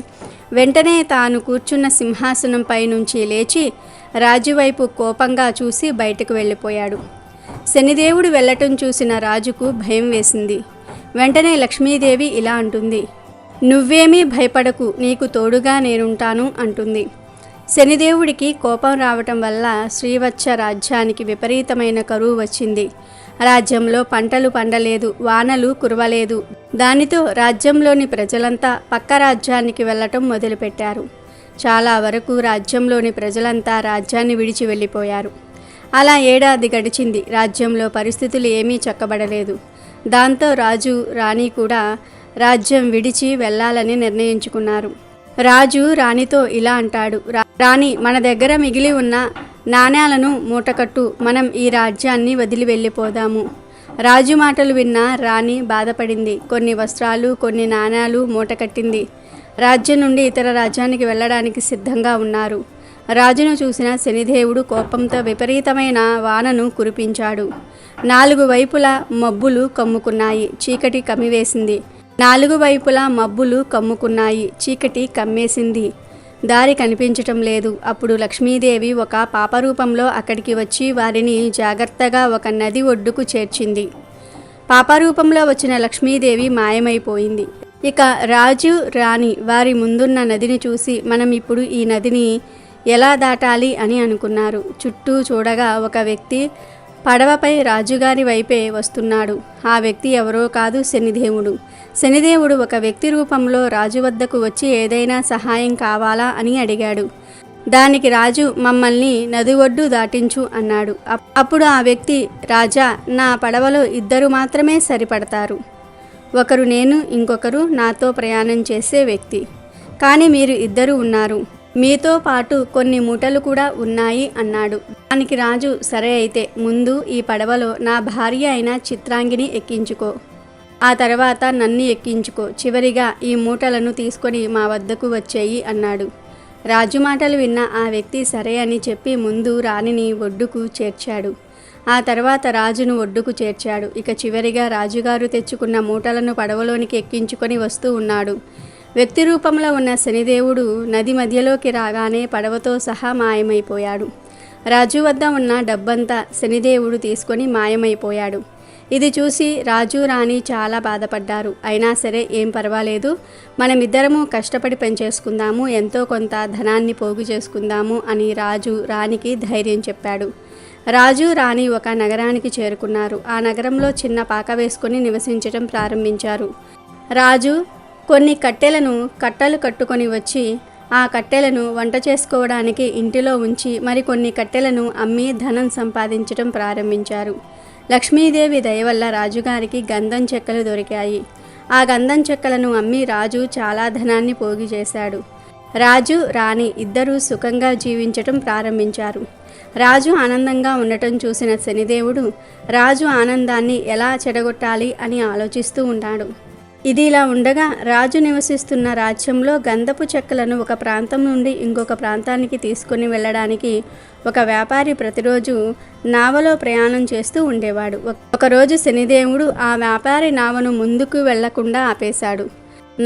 S2: వెంటనే తాను కూర్చున్న సింహాసనంపై నుంచి లేచి రాజువైపు కోపంగా చూసి బయటకు వెళ్ళిపోయాడు. శనిదేవుడు వెళ్ళటం చూసిన రాజుకు భయం వేసింది. వెంటనే లక్ష్మీదేవి ఇలా అంటుంది, నువ్వేమీ భయపడకు, నీకు తోడుగా నేనుంటాను అంటుంది. శనిదేవుడికి కోపం రావటం వల్ల శ్రీవత్స రాజ్యానికి విపరీతమైన కరువు వచ్చింది. రాజ్యంలో పంటలు పండలేదు, వానలు కురవలేదు. దానితో రాజ్యంలోని ప్రజలంతా పక్క రాజ్యానికి వెళ్ళటం మొదలుపెట్టారు. చాలా వరకు రాజ్యంలోని ప్రజలంతా రాజ్యాన్ని విడిచి వెళ్ళిపోయారు. అలా ఏడాది గడిచింది. రాజ్యంలో పరిస్థితులు ఏమీ చక్కబడలేదు. దాంతో రాజు రాణి కూడా రాజ్యం విడిచి వెళ్ళాలని నిర్ణయించుకున్నారు. రాజు రాణితో ఇలా అంటాడు, రాణి, మన దగ్గర మిగిలి ఉన్న నాణ్యాలను మూటకట్టు, మనం ఈ రాజ్యాన్ని వదిలి వెళ్ళిపోదాము. రాజు మాటలు విన్న రాణి బాధపడింది. కొన్ని వస్త్రాలు, కొన్ని నాణ్యాలు మూటకట్టింది. రాజ్యం నుండి ఇతర రాజ్యానికి వెళ్ళడానికి సిద్ధంగా ఉన్నారు. రాజును చూసిన శనిదేవుడు కోపంతో విపరీతమైన వానను కురిపించాడు. 4 వైపులా మబ్బులు కమ్ముకున్నాయి. చీకటి కమ్మివేసింది. 4 వైపులా మబ్బులు కమ్ముకున్నాయి. చీకటి కమ్మేసింది. దారి కనిపించటం లేదు. అప్పుడు లక్ష్మీదేవి ఒక పాపరూపంలో అక్కడికి వచ్చి వారిని జాగ్రత్తగా ఒక నది ఒడ్డుకు చేర్చింది. పాపరూపంలో వచ్చిన లక్ష్మీదేవి మాయమైపోయింది. ఇక రాజు రాణి వారి ముందున్న నదిని చూసి మనం ఇప్పుడు ఈ నదిని ఎలా దాటాలి అని అనుకున్నారు. చుట్టూ చూడగా ఒక వ్యక్తి పడవపై రాజుగారి వైపే వస్తున్నాడు. ఆ వ్యక్తి ఎవరో కాదు, శనిదేవుడు. శనిదేవుడు ఒక వ్యక్తి రూపంలో రాజు వద్దకు వచ్చి ఏదైనా సహాయం కావాలా అని అడిగాడు. దానికి రాజు మమ్మల్ని నది ఒడ్డు దాటించు అన్నాడు. అప్పుడు ఆ వ్యక్తి, రాజా, నా పడవలో 2 మాత్రమే సరిపడతారు. ఒకరు నేను, ఇంకొకరు నాతో ప్రయాణం చేసే వ్యక్తి. కానీ మీరు 2 ఉన్నారు. మీతో పాటు కొన్ని మూటలు కూడా ఉన్నాయి అన్నాడు. దానికి రాజు, సరే అయితే ముందు ఈ పడవలో నా భార్య అయిన చిత్రాంగిని ఎక్కించుకో, ఆ తర్వాత నన్ను ఎక్కించుకో, చివరిగా ఈ మూటలను తీసుకొని మా వద్దకు వచ్చేయి అన్నాడు. రాజు మాటలు విన్న ఆ వ్యక్తి సరే అని చెప్పి ముందు రాణిని ఒడ్డుకు చేర్చాడు. ఆ తర్వాత రాజును ఒడ్డుకు చేర్చాడు. ఇక చివరిగా రాజుగారు తెచ్చుకున్న మూటలను పడవలోనికి ఎక్కించుకొని వస్తూ ఉన్నాడు. వ్యక్తి రూపంలో ఉన్న శనిదేవుడు నది మధ్యలోకి రాగానే పడవతో సహా మాయమైపోయాడు. రాజు వద్ద ఉన్న డబ్బంతా శనిదేవుడు తీసుకొని మాయమైపోయాడు. ఇది చూసి రాజు రాణి చాలా బాధపడ్డారు. అయినా సరే ఏం పర్వాలేదు, మనమిద్దరము కష్టపడి పనిచేసుకుందాము, ఎంతో కొంత ధనాన్ని పోగు చేసుకుందాము అని రాజు రాణికి ధైర్యం చెప్పాడు. రాజు రాణి ఒక నగరానికి చేరుకున్నారు. ఆ నగరంలో చిన్న పాక వేసుకొని నివసించడం ప్రారంభించారు. రాజు కొన్ని కట్టలు కట్టుకొని వచ్చి ఆ కట్టెలను వంట చేసుకోవడానికి ఇంటిలో ఉంచి మరికొన్ని కట్టెలను అమ్మి ధనం సంపాదించడం ప్రారంభించారు. లక్ష్మీదేవి దయ వల్ల రాజుగారికి గంధం చెక్కలు దొరికాయి. ఆ గంధం చెక్కలను అమ్మి రాజు చాలా ధనాన్ని పోగు చేశాడు. రాజు రాణి 2 సుఖంగా జీవించటం ప్రారంభించారు. రాజు ఆనందంగా ఉండటం చూసిన శనిదేవుడు రాజు ఆనందాన్ని ఎలా చెడగొట్టాలి అని ఆలోచిస్తూ ఉన్నాడు. ఇది ఇలా ఉండగా రాజు నివసిస్తున్న రాజ్యంలో గంధపు చెక్కలను ఒక ప్రాంతం నుండి ఇంకొక ప్రాంతానికి తీసుకుని వెళ్ళడానికి ఒక వ్యాపారి ప్రతిరోజు నావలో ప్రయాణం చేస్తూ ఉండేవాడు. ఒకరోజు శనిదేవుడు ఆ వ్యాపారి నావను ముందుకు వెళ్లకుండా ఆపేశాడు.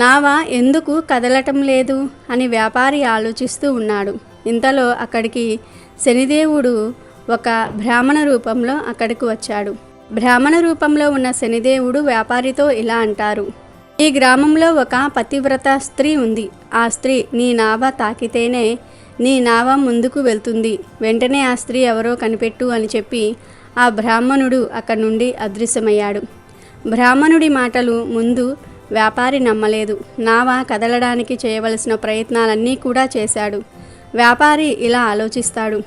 S2: నావ ఎందుకు కదలటం లేదు అని వ్యాపారి ఆలోచిస్తూ ఉన్నాడు. ఇంతలో అక్కడికి శనిదేవుడు ఒక బ్రాహ్మణ రూపంలో అక్కడికి వచ్చాడు. బ్రాహ్మణ రూపంలో ఉన్న శనిదేవుడు వ్యాపారితో ఇలా అంటారు, ఈ గ్రామంలో ఒక పతివ్రత స్త్రీ ఉంది. ఆ స్త్రీ నీ నావ తాకితేనే నీ నావ ముందుకు వెళ్తుంది. వెంటనే ఆ స్త్రీ ఎవరో కనిపెట్టు అని చెప్పి ఆ బ్రాహ్మణుడు అక్కడి నుండి అదృశ్యమయ్యాడు. బ్రాహ్మణుడి మాటలు ముందు వ్యాపారి నమ్మలేదు. నావ కదలడానికి చేయవలసిన ప్రయత్నాలన్నీ కూడా చేశాడు. వ్యాపారి ఇలా ఆలోచిస్తాడు,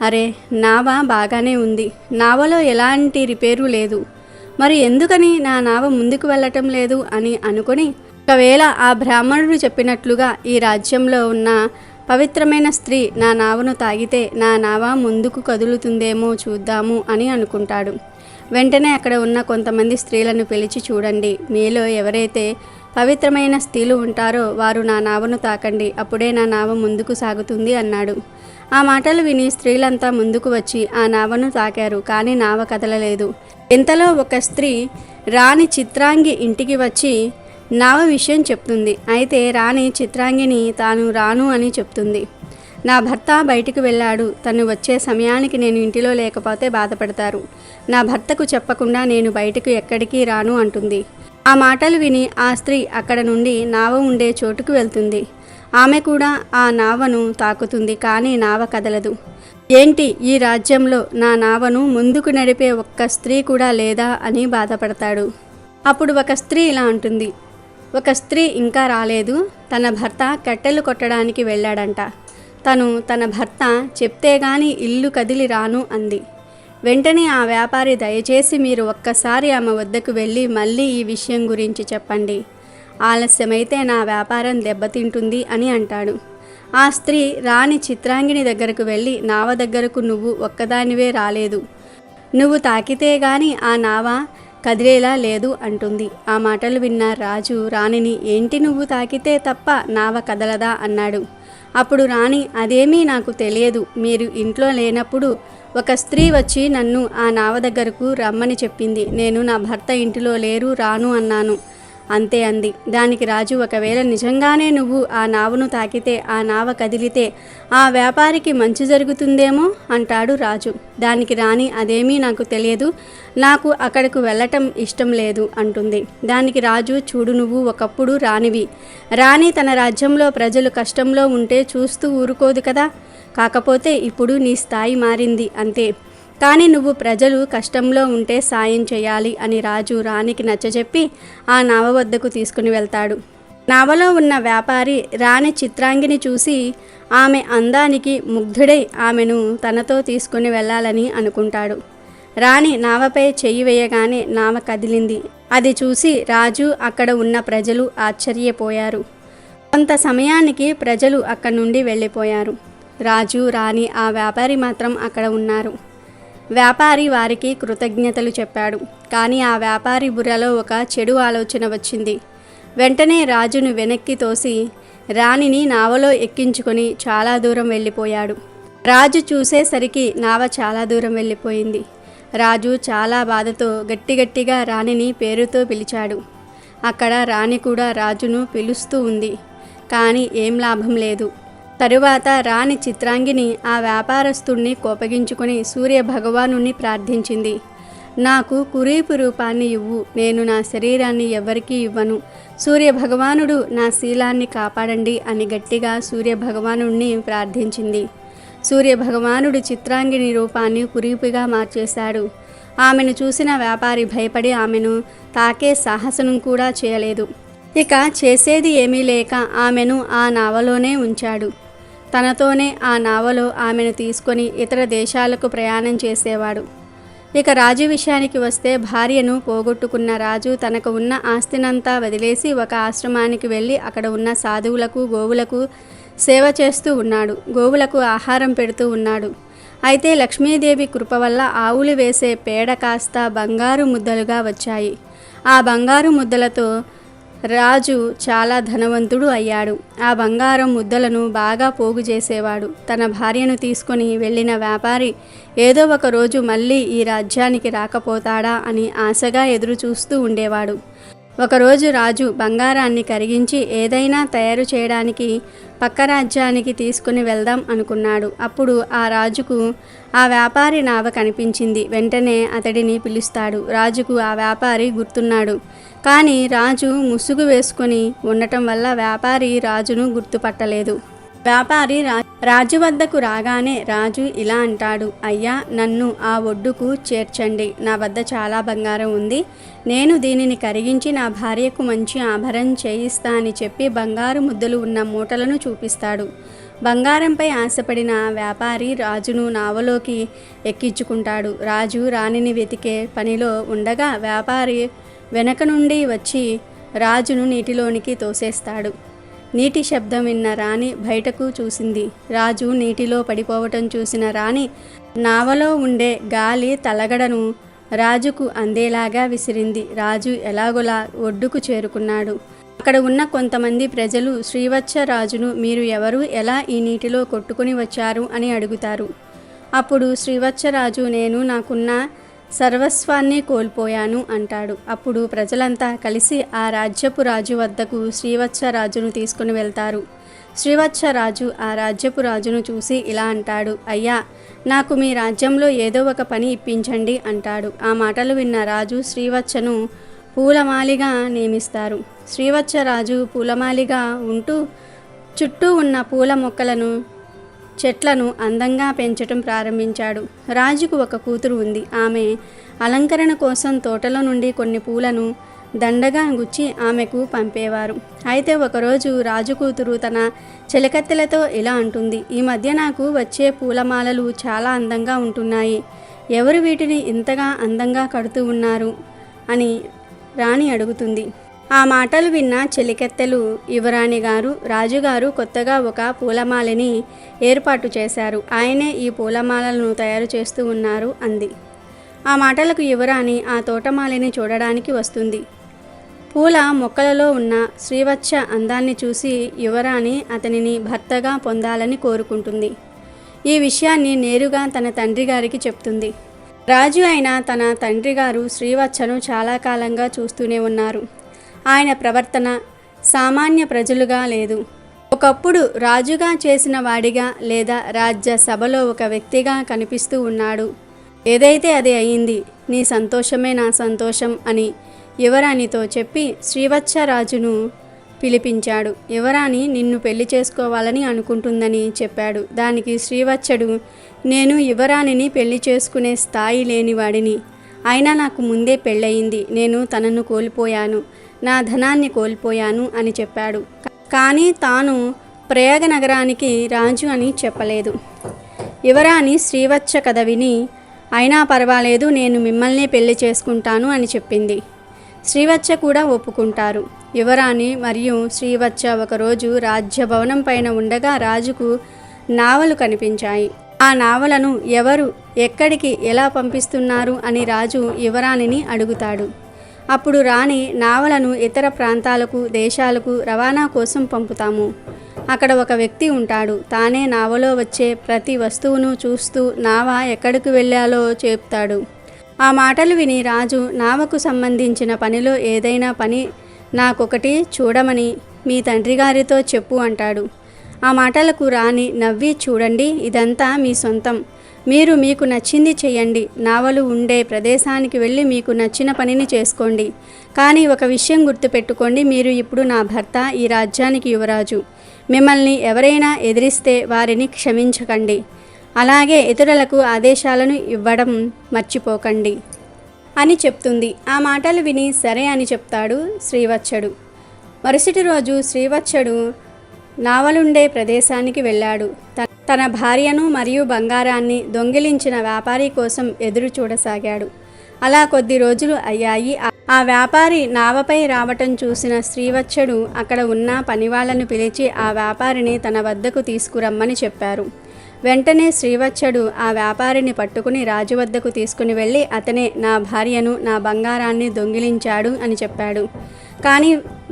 S2: అరే, నావ బాగానే ఉంది, నావలో ఎలాంటి రిపేరు లేదు, మరి ఎందుకని నా నావ ముందుకు వెళ్ళటం లేదు అని అనుకొని, ఒకవేళ ఆ బ్రాహ్మణుడు చెప్పినట్లుగా ఈ రాజ్యంలో ఉన్న పవిత్రమైన స్త్రీ నా నావను తాగితే నా నావ ముందుకు కదులుతుందేమో చూద్దాము అని అనుకుంటాడు. వెంటనే అక్కడ ఉన్న కొంతమంది స్త్రీలను పిలిచి, చూడండి, మీలో ఎవరైతే పవిత్రమైన స్త్రీలు ఉంటారో వారు నా నావను తాకండి, అప్పుడే నా నావ ముందుకు సాగుతుంది అన్నాడు. ఆ మాటలు విని స్త్రీలంతా ముందుకు వచ్చి ఆ నావను తాకారు. కానీ నావ కదలలేదు. ఇంతలో ఒక స్త్రీ రాణి చిత్రాంగి ఇంటికి వచ్చి నావ విషయం చెప్తుంది. అయితే రాణి చిత్రాంగిని తాను రాను అని చెప్తుంది. నా భర్త బయటికి వెళ్ళాడు, తను వచ్చే సమయానికి నేను ఇంటిలో లేకపోతే బాధపడతారు, నా భర్తకు చెప్పకుండా నేను బయటకు ఎక్కడికి రాను అంటుంది. ఆ మాటలు విని ఆ స్త్రీ అక్కడ నుండి నావ ఉండే చోటుకు వెళ్తుంది. ఆమె కూడా ఆ నావను తాకుతుంది. కానీ నావ కదలదు. ఏంటి, ఈ రాజ్యంలో నా నావను ముందుకు నడిపే ఒక్క స్త్రీ కూడా లేదా అని బాధపడతాడు. అప్పుడు ఒక స్త్రీ ఇలా అంటుంది, ఒక స్త్రీ ఇంకా రాలేదు, తన భర్త కట్టెలు కొట్టడానికి వెళ్ళాడంట, తన భర్త చెప్తే గాని ఇల్లు కదిలి రాను అంది. వెంటనే ఆ వ్యాపారి, దయచేసి మీరు ఒక్కసారి ఆమె వద్దకు వెళ్ళి మళ్ళీ ఈ విషయం గురించి చెప్పండి, ఆలస్యమైతే నా వ్యాపారం దెబ్బతింటుంది అని అంటాడు. ఆ స్త్రీ రాణి చిత్రాంగిని దగ్గరకు వెళ్ళి, నావ దగ్గరకు నువ్వు ఒక్కదానివే రాలేదు, నువ్వు తాకితే గాని ఆ నావ కదిలేలా లేదు అంటుంది. ఆ మాటలు విన్న రాజు రాణిని, ఏంటి నువ్వు తాకితే తప్ప నావ కదలదా అన్నాడు. అప్పుడు రాణి, అదేమీ నాకు తెలియదు, మీరు ఇంట్లో లేనప్పుడు ఒక స్త్రీ వచ్చి నన్ను ఆ నావ దగ్గరకు రమ్మని చెప్పింది, నేను నా భర్త ఇంటిలో లేరు, రాను అన్నాను, అంతే అంది. దానికి రాజు, ఒకవేళ నిజంగానే నువ్వు ఆ నావను తాకితే, ఆ నావ కదిలితే ఆ వ్యాపారికి మంచి జరుగుతుందేమో అంటాడు రాజు. దానికి రాణి, అదేమీ నాకు తెలియదు, నాకు అక్కడకు వెళ్ళటం ఇష్టం లేదు అంటుంది. దానికి రాజు, చూడు, నువ్వు ఒకప్పుడు రాణివి, రాణి తన రాజ్యంలో ప్రజలు కష్టంలో ఉంటే చూస్తూ ఊరుకోదు కదా, కాకపోతే ఇప్పుడు నీ స్థాయి మారింది అంతే, కానీ నువ్వు ప్రజలు కష్టంలో ఉంటే సాయం చేయాలి అని రాజు రాణికి నచ్చజెప్పి ఆ నావ వద్దకు తీసుకుని వెళ్తాడు. నావలో ఉన్న వ్యాపారి రాణి చిత్రాంగిని చూసి ఆమె అందానికి ముగ్ధుడై ఆమెను తనతో తీసుకుని వెళ్ళాలని అనుకుంటాడు. రాణి నావపై చెయ్యి వేయగానే నావ కదిలింది. అది చూసి రాజు అక్కడ ఉన్న ప్రజలు ఆశ్చర్యపోయారు. కొంత సమయానికి ప్రజలు అక్కడి నుండి వెళ్ళిపోయారు. రాజు రాణి ఆ వ్యాపారి మాత్రం అక్కడ ఉన్నారు. వ్యాపారి వారికి కృతజ్ఞతలు చెప్పాడు. కానీ ఆ వ్యాపారి బుర్రలో ఒక చెడు ఆలోచన వచ్చింది. వెంటనే రాజును వెనక్కి తోసి రాణిని నావలో ఎక్కించుకొని చాలా దూరం వెళ్ళిపోయాడు. రాజు చూసేసరికి నావ చాలా దూరం వెళ్ళిపోయింది. రాజు చాలా బాధతో గట్టిగా రాణిని పేరుతో పిలిచాడు. అక్కడ రాణి కూడా రాజును పిలుస్తూ ఉంది. కానీ ఏం లాభం లేదు. తరువాత రాణి చిత్రాంగిని ఆ వ్యాపారస్తుణ్ణి కోపగించుకొని సూర్య భగవానుణ్ణి ప్రార్థించింది. నాకు కురీపు రూపాన్ని ఇవ్వు, నేను నా శరీరాన్ని ఎవరికీ ఇవ్వను. సూర్య భగవానుడు నా శీలాన్ని కాపాడండి అని గట్టిగా సూర్య భగవానుణ్ణి ప్రార్థించింది. సూర్య భగవానుడు చిత్రాంగిని రూపాన్ని కురీపుగా మార్చేశాడు. ఆమెను చూసిన వ్యాపారి భయపడి ఆమెను తాకే సాహసం కూడా చేయలేదు. ఇక చేసేది ఏమీ లేక ఆమెను ఆ నావలోనే ఉంచాడు. తనతోనే ఆ నావలో ఆమెను తీసుకొని ఇతర దేశాలకు ప్రయాణం చేసేవాడు. ఇక రాజు విషయానికి వస్తే భార్యను పోగొట్టుకున్న రాజు తనకు ఉన్న ఆస్తినంతా వదిలేసి ఒక ఆశ్రమానికి వెళ్ళి అక్కడ ఉన్న సాధువులకు గోవులకు సేవ చేస్తూ ఉన్నాడు. గోవులకు ఆహారం పెడుతూ ఉన్నాడు. అయితే లక్ష్మీదేవి కృప వల్ల ఆవులు వేసే పేడ కాస్త బంగారు ముద్దలుగా వచ్చాయి. ఆ బంగారు ముద్దలతో రాజు చాలా ధనవంతుడు అయ్యాడు. ఆ బంగారం ముద్దలను బాగా పోగు చేసేవాడు. తన భార్యను తీసుకొని వెళ్ళిన వ్యాపారి ఏదో ఒక రోజు మళ్ళీ ఈ రాజ్యానికి రాకపోతాడా అని ఆశగా ఎదురు చూస్తూ ఉండేవాడు. ఒకరోజు రాజు బంగారాన్ని కరిగించి ఏదైనా తయారు చేయడానికి పక్క రాజ్యానికి తీసుకుని వెళ్దాం అనుకున్నాడు. అప్పుడు ఆ రాజుకు ఆ వ్యాపారి నావ కనిపించింది. వెంటనే అతడిని పిలుస్తాడు. రాజుకు ఆ వ్యాపారి గుర్తున్నాడు. కానీ రాజు ముసుగు వేసుకొని ఉండటం వల్ల వ్యాపారి రాజును గుర్తుపట్టలేదు. వ్యాపారి రాజు వద్దకు రాగానే రాజు ఇలా అంటాడు, అయ్యా, నన్ను ఆ ఒడ్డుకు చేర్చండి. నా వద్ద చాలా బంగారం ఉంది. నేను దీనిని కరిగించి నా భార్యకు మంచి ఆభరణం చేయిస్తా అని చెప్పి బంగారు ముద్దలు ఉన్న మూటలను చూపిస్తాడు. బంగారంపై ఆశపడిన వ్యాపారి రాజును నావలోకి ఎక్కించుకుంటాడు. రాజు రాణిని వెతికే పనిలో ఉండగా వ్యాపారి వెనక నుండి వచ్చి రాజును నీటిలోనికి తోసేస్తాడు. నీటి శబ్దం విన్న రాణి బయటకు చూసింది. రాజు నీటిలో పడిపోవటం చూసిన రాణి నావలో ఉండే గాలి తలగడను రాజుకు అందేలాగా విసిరింది. రాజు ఎలాగోలా ఒడ్డుకు చేరుకున్నాడు. అక్కడ ఉన్న కొంతమంది ప్రజలు శ్రీవత్స రాజును మీరు ఎవరు, ఎలా ఈ నీటిలో కొట్టుకుని వచ్చారు అని అడుగుతారు. అప్పుడు శ్రీవత్సరాజు నేను నాకున్న సర్వస్వాన్ని కోల్పోయాను అంటాడు. అప్పుడు ప్రజలంతా కలిసి ఆ రాజ్యపు రాజు వద్దకు శ్రీవత్సరాజును తీసుకుని వెళ్తారు. శ్రీవత్సరాజు ఆ రాజ్యపు రాజును చూసి ఇలా అంటాడు, అయ్యా, నాకు మీ రాజ్యంలో ఏదో ఒక పని ఇప్పించండి అంటాడు. ఆ మాటలు విన్న రాజు శ్రీవత్సను పూలమాలిగా నియమిస్తారు. శ్రీవత్సరాజు పూలమాలిగా ఉంటూ చుట్టూ ఉన్న పూల మొక్కలను చెట్లను అందంగా పెంచటం ప్రారంభించాడు. రాజుకు ఒక కూతురు ఉంది. ఆమె అలంకరణ కోసం తోటలో నుండి కొన్ని పూలను దండగా గుచ్చి ఆమెకు పంపేవారు. అయితే ఒకరోజు రాజు కూతురు తన చెలికత్తెలతో ఇలా అంటుంది, ఈ మధ్య నాకు వచ్చే పూలమాలలు చాలా అందంగా ఉంటున్నాయి. ఎవరు వీటిని ఇంతగా అందంగా కడుతూ ఉన్నారు అని రాణి అడుగుతుంది. ఆ మాటలు విన్న చెలికెత్తెలు, యువరాణి గారు, రాజుగారు కొత్తగా ఒక పూలమాలని ఏర్పాటు చేశారు. ఆయనే ఈ పూలమాలను తయారు చేస్తూ ఉన్నారు అంది. ఆ మాటలకు యువరాణి ఆ తోటమాలిని చూడడానికి వస్తుంది. పూల మొక్కలలో ఉన్న శ్రీవత్స అందాన్ని చూసి యువరాణి అతనిని భర్తగా పొందాలని కోరుకుంటుంది. ఈ విషయాన్ని నేరుగా తన తండ్రి గారికి చెప్తుంది. రాజు అయిన తన తండ్రి గారు శ్రీవత్సను చాలా కాలంగా చూస్తూనే ఉన్నారు. ఆయన ప్రవర్తన సామాన్య ప్రజలుగా లేదు. ఒకప్పుడు రాజుగా చేసిన వాడిగా లేదా రాజ్య సభలో ఒక వ్యక్తిగా కనిపిస్తూ ఉన్నాడు. ఏదైతే అది అయింది, నీ సంతోషమే నా సంతోషం అని యువరాణితో చెప్పి శ్రీవత్సరాజును పిలిపించాడు. యువరాణి నిన్ను పెళ్లి చేసుకోవాలని అనుకుంటుందని చెప్పాడు. దానికి శ్రీవత్సడు, నేను యువరాణిని పెళ్లి చేసుకునే స్థాయి లేనివాడిని. అయినా నాకు ముందే పెళ్ళయింది. నేను తనను కోల్పోయాను, నా ధనాన్ని కోల్పోయాను అని చెప్పాడు. కానీ తాను ప్రయాగ నగరానికి రాజు అని చెప్పలేదు. యువరాణి శ్రీవత్స కథ విని, అయినా పర్వాలేదు, నేను మిమ్మల్నే పెళ్లి చేసుకుంటాను అని చెప్పింది. శ్రీవత్స కూడా ఒప్పుకుంటారు. యువరాణి మరియు శ్రీవత్స ఒకరోజు రాజ్యభవనం పైన ఉండగా రాజుకు నావలు కనిపించాయి. ఆ నావలను ఎవరు ఎక్కడికి ఎలా పంపిస్తున్నారు అని రాజు యువరాణిని అడుగుతాడు. అప్పుడు రాణి, నావలను ఇతర ప్రాంతాలకు, దేశాలకు రవాణా కోసం పంపుతాము. అక్కడ ఒక వ్యక్తి ఉంటాడు. తానే నావలో వచ్చే ప్రతి వస్తువును చూస్తూ నావ ఎక్కడికి వెళ్ళాలో చెప్తాడు. ఆ మాటలు విని రాజు, నావకు సంబంధించిన పనిలో ఏదైనా పని నాకొకటి చూడమని మీ తండ్రి గారితో చెప్పు అంటాడు. ఆ మాటలకు రాణి నవ్వి, చూడండి, ఇదంతా మీ సొంతం. మీరు మీకు నచ్చింది చెయ్యండి. నావలు ఉండే ప్రదేశానికి వెళ్ళి మీకు నచ్చిన పనిని చేసుకోండి. కానీ ఒక విషయం గుర్తుపెట్టుకోండి, మీరు ఇప్పుడు నా భర్త, ఈ రాజ్యానికి యువరాజు. మిమ్మల్ని ఎవరైనా ఎదిరిస్తే వారిని క్షమించకండి. అలాగే ఇతరులకు ఆదేశాలను ఇవ్వడం మర్చిపోకండి అని చెప్తుంది. ఆ మాటలు విని సరే అని చెప్తాడు శ్రీవత్సడు. మరుసటి రోజు శ్రీవత్సడు నావలుండే ప్రదేశానికి వెళ్ళాడు. తన భార్యను మరియు బంగారాన్ని దొంగిలించిన వ్యాపారి కోసం ఎదురు చూడసాగాడు. అలా కొద్ది రోజులు అయ్యాయి. ఆ వ్యాపారి నావపై రావటం చూసిన శ్రీవత్సడు అక్కడ ఉన్న పనివాళ్లను పిలిచి ఆ వ్యాపారిని తన వద్దకు తీసుకురమ్మని చెప్పారు. వెంటనే శ్రీవత్సడు ఆ వ్యాపారిని పట్టుకుని రాజు వద్దకు తీసుకుని వెళ్ళి, అతనే నా భార్యను, నా బంగారాన్ని దొంగిలించాడు అని చెప్పాడు. కానీ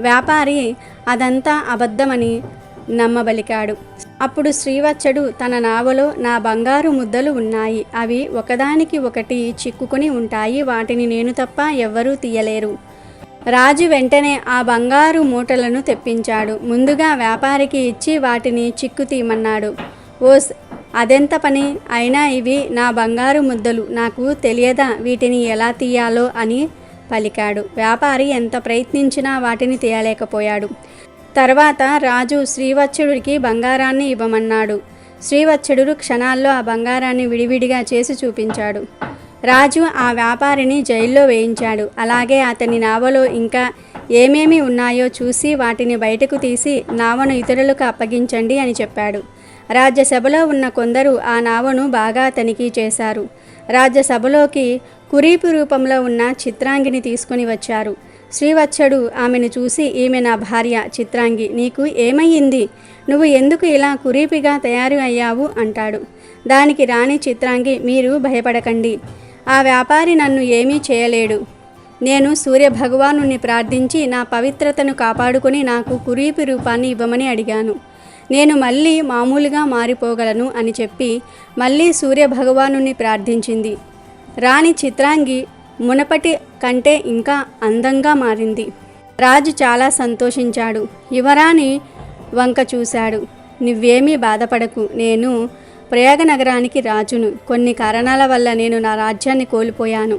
S2: వ్యాపారి అదంతా అబద్ధమని నమ్మబలికాడు. అప్పుడు శ్రీవత్సడు, తన నావలో నా బంగారు ముద్దలు ఉన్నాయి. అవి ఒకదానికి ఒకటి చిక్కుకొని ఉంటాయి. వాటిని నేను తప్ప ఎవ్వరూ తీయలేరు. రాజు వెంటనే ఆ బంగారు మూటలను తెప్పించాడు. ముందుగా వ్యాపారికి ఇచ్చి వాటిని చిక్కు తీయమన్నాడు. ఓస్, అదెంత పని? అయినా ఇవి నా బంగారు ముద్దలు, నాకు తెలియదా వీటిని ఎలా తీయాలో అని పలికాడు. వ్యాపారి ఎంత ప్రయత్నించినా వాటిని తీయలేకపోయాడు. తర్వాత రాజు శ్రీవత్సడుడికి బంగారాన్ని ఇవ్వమన్నాడు. శ్రీవత్సడు క్షణాల్లో ఆ బంగారాన్ని విడివిడిగా చేసి చూపించాడు. రాజు ఆ వ్యాపారిని జైల్లో వేయించాడు. అలాగే అతని నావలో ఇంకా ఏమేమి ఉన్నాయో చూసి వాటిని బయటకు తీసి నావను ఇతరులకు అప్పగించండి అని చెప్పాడు. రాజ్యసభలో ఉన్న కొందరు ఆ నావను బాగా తనిఖీ చేశారు. రాజ్యసభలోకి కురీపు రూపంలో ఉన్న చిత్రాంగిని తీసుకుని వచ్చారు. శ్రీవత్సడు ఆమెను చూసి, ఈమె నా భార్య చిత్రాంగి. నీకు ఏమయ్యింది? నువ్వు ఎందుకు ఇలా కురీపిగా తయారు అయ్యావు అంటాడు. దానికి రాణి చిత్రాంగి, మీరు భయపడకండి. ఆ వ్యాపారి నన్ను ఏమీ చేయలేడు. నేను సూర్యభగవానుని ప్రార్థించి నా పవిత్రతను కాపాడుకొని నాకు కురీపి రూపాన్ని ఇవ్వమని అడిగాను. నేను మళ్ళీ మామూలుగా మారిపోగలను అని చెప్పి మళ్ళీ సూర్యభగవానుని ప్రార్థించింది. రాణి చిత్రాంగి మునపటి కంటే ఇంకా అందంగా మారింది. రాజు చాలా సంతోషించాడు. యువరాణి వంక చూశాడు. నువ్వేమీ బాధపడకు, నేను ప్రయాగ నగరానికి రాజును. కొన్ని కారణాల వల్ల నేను నా రాజ్యాన్ని కోల్పోయాను.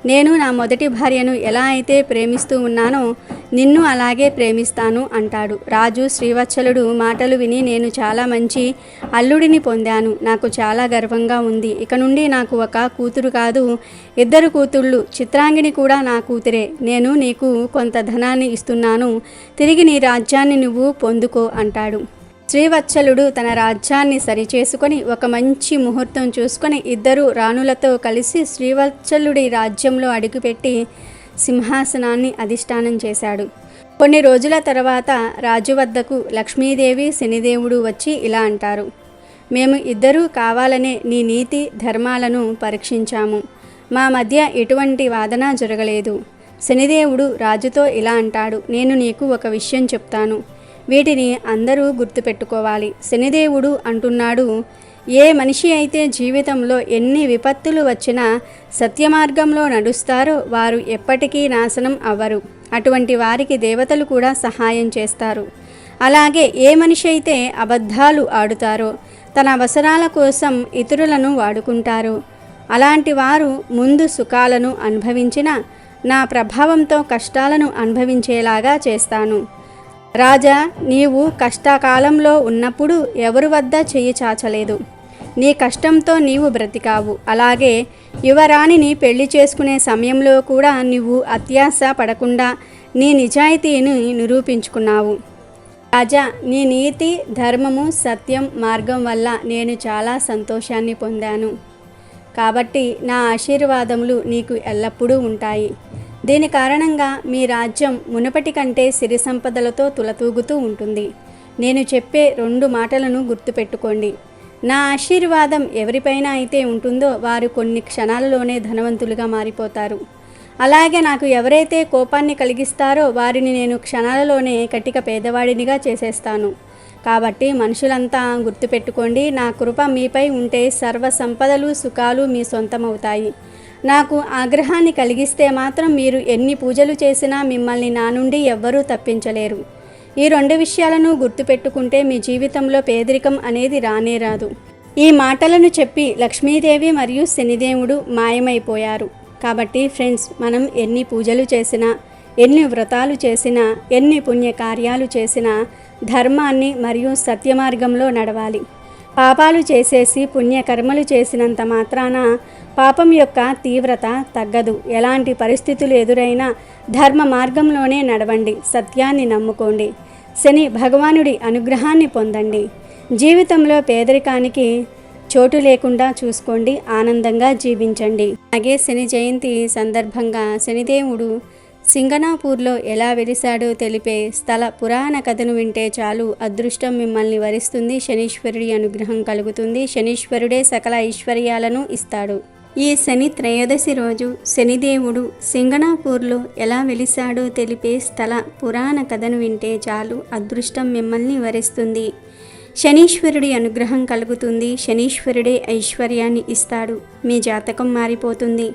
S2: నేను నా మొదటి భార్యను ఎలా అయితే ప్రేమిస్తూ ఉన్నానో నిన్ను అలాగే ప్రేమిస్తాను అంటాడు. రాజు శ్రీవత్సలుడు మాటలు విని, నేను చాలా మంచి అల్లుడిని పొందాను. నాకు చాలా గర్వంగా ఉంది. ఇక నుండి నాకు ఒక కూతురు కాదు, 2 కూతుళ్ళు. చిత్రాంగిని కూడా నా కూతురే. నేను నీకు కొంత ధనాన్ని ఇస్తున్నాను. తిరిగి నీ రాజ్యాన్ని నువ్వు పొందుకో అంటాడు. శ్రీవత్సలుడు తన రాజ్యాన్ని సరిచేసుకొని ఒక మంచి ముహూర్తం చూసుకొని 2 రాణులతో కలిసి శ్రీవత్సలుడి రాజ్యంలో అడుగుపెట్టి సింహాసనాన్ని అధిష్టానం చేశాడు. కొన్ని రోజుల తర్వాత రాజు వద్దకు లక్ష్మీదేవి, శనిదేవుడు వచ్చి ఇలా అంటారు. మేము 2 కావాలనే నీ నీతి ధర్మాలను పరీక్షించాము. మా మధ్య ఎటువంటి వాదన జరగలేదు. శనిదేవుడు రాజుతో ఇలా అంటాడు. నేను నీకు ఒక విషయం చెప్తాను. వీటిని అందరూ గుర్తుపెట్టుకోవాలి. శనిదేవుడు అంటున్నాడు, ఏ మనిషి అయితే జీవితంలో ఎన్ని విపత్తులు వచ్చినా సత్యమార్గంలో నడుస్తారో వారు ఎప్పటికీ నాశనం అవ్వరు. అటువంటి వారికి దేవతలు కూడా సహాయం చేస్తారు. అలాగే ఏ మనిషి అయితే అబద్ధాలు ఆడుతారో, తన అవసరాల కోసం ఇతరులను వాడుకుంటారో, అలాంటి వారు ముందు సుఖాలను అనుభవించిన నా ప్రభావంతో కష్టాలను అనుభవించేలాగా చేస్తాను. రాజా, నీవు కష్టకాలంలో ఉన్నప్పుడు ఎవరి వద్ద చెయ్యి చాచలేదు. నీ కష్టంతో నీవు బ్రతికావు. అలాగే యువరాణిని పెళ్లి చేసుకునే సమయంలో కూడా నువ్వు అత్యాశ పడకుండా నీ నిజాయితీని నిరూపించుకున్నావు. రాజా, నీ నీతి, ధర్మము, సత్యం మార్గం వల్ల నేను చాలా సంతోషాన్ని పొందాను. కాబట్టి నా ఆశీర్వాదములు నీకు ఎల్లప్పుడూ ఉంటాయి. దీని కారణంగా మీ రాజ్యం మునుపటి కంటే సిరి సంపదలతో తులతూగుతూ ఉంటుంది. నేను చెప్పే 2 మాటలను గుర్తుపెట్టుకోండి. నా ఆశీర్వాదం ఎవరిపైన అయితే ఉంటుందో వారు కొన్ని క్షణాలలోనే ధనవంతులుగా మారిపోతారు. అలాగే నాకు ఎవరైతే కోపాన్ని కలిగిస్తారో వారిని నేను క్షణాలలోనే కటిక పేదవాడినిగా చేసేస్తాను. కాబట్టి మనుషులంతా గుర్తుపెట్టుకోండి, నా కృప మీపై ఉంటే సర్వ సంపదలు, సుఖాలు మీ సొంతమవుతాయి. నాకు ఆగ్రహాన్ని కలిగిస్తే మాత్రం మీరు ఎన్ని పూజలు చేసినా మిమ్మల్ని నా నుండి ఎవ్వరూ తప్పించలేరు. ఈ 2 విషయాలను గుర్తుపెట్టుకుంటే మీ జీవితంలో పేదరికం అనేది రానే రాదు. ఈ మాటలను చెప్పి లక్ష్మీదేవి మరియు శనిదేవుడు మాయమైపోయారు. కాబట్టి ఫ్రెండ్స్, మనం ఎన్ని పూజలు చేసినా, ఎన్ని వ్రతాలు చేసినా, ఎన్ని పుణ్యకార్యాలు చేసినా ధర్మాన్ని మరియు సత్యమార్గంలో నడవాలి. పాపాలు చేసేసి పుణ్యకర్మలు చేసినంత మాత్రాన పాపం యొక్క తీవ్రత తగ్గదు. ఎలాంటి పరిస్థితులు ఎదురైనా ధర్మ మార్గంలోనే నడవండి. సత్యాన్ని నమ్ముకోండి. శని భగవానుడి అనుగ్రహాన్ని పొందండి. జీవితంలో పేదరికానికి చోటు లేకుండా చూసుకోండి. ఆనందంగా జీవించండి. అలాగే శని జయంతి సందర్భంగా శనిదేవుడు సింగనాపూర్లో ఎలా వెలిశాడో తెలిపే స్థల పురాణ కథను వింటే చాలు అదృష్టం మిమ్మల్ని వరిస్తుంది. శనీశ్వరుడి అనుగ్రహం కలుగుతుంది. శనీశ్వరుడే సకల ఐశ్వర్యాలను ఇస్తాడు. ఈ శని త్రయోదశి రోజు శనిదేవుడు సింగనాపూర్లో ఎలా వెలిశాడో తెలిపే స్థల పురాణ కథను వింటే చాలు అదృష్టం మిమ్మల్ని వరిస్తుంది. శనీశ్వరుడి అనుగ్రహం కలుగుతుంది. శనీశ్వరుడే ఐశ్వర్యాన్ని ఇస్తాడు. మీ జాతకం మారిపోతుంది.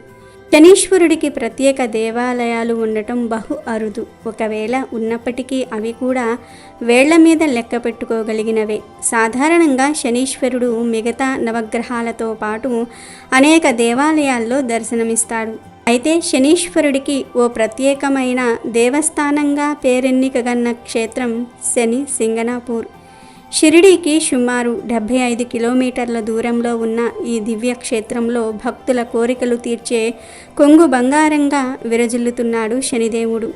S2: శనీశ్వరుడికి ప్రత్యేక దేవాలయాలు ఉండటం బహు అరుదు. ఒకవేళ ఉన్నప్పటికీ అవి కూడా వేళ్ల మీద లెక్క పెట్టుకోగలిగినవే. సాధారణంగా శనీశ్వరుడు మిగతా నవగ్రహాలతో పాటు అనేక దేవాలయాల్లో దర్శనమిస్తాడు. అయితే శనీశ్వరుడికి ఓ ప్రత్యేకమైన దేవస్థానంగా పేరెన్నికగన్న క్షేత్రం శని సింగనాపూర్. షిరిడీకి సుమారు 75 కిలోమీటర్ల దూరంలో ఉన్న ఈ దివ్య క్షేత్రంలో భక్తుల కోరికలు తీర్చే కొంగు బంగారంగా విరజిల్లుతున్నాడు శనిదేవుడు.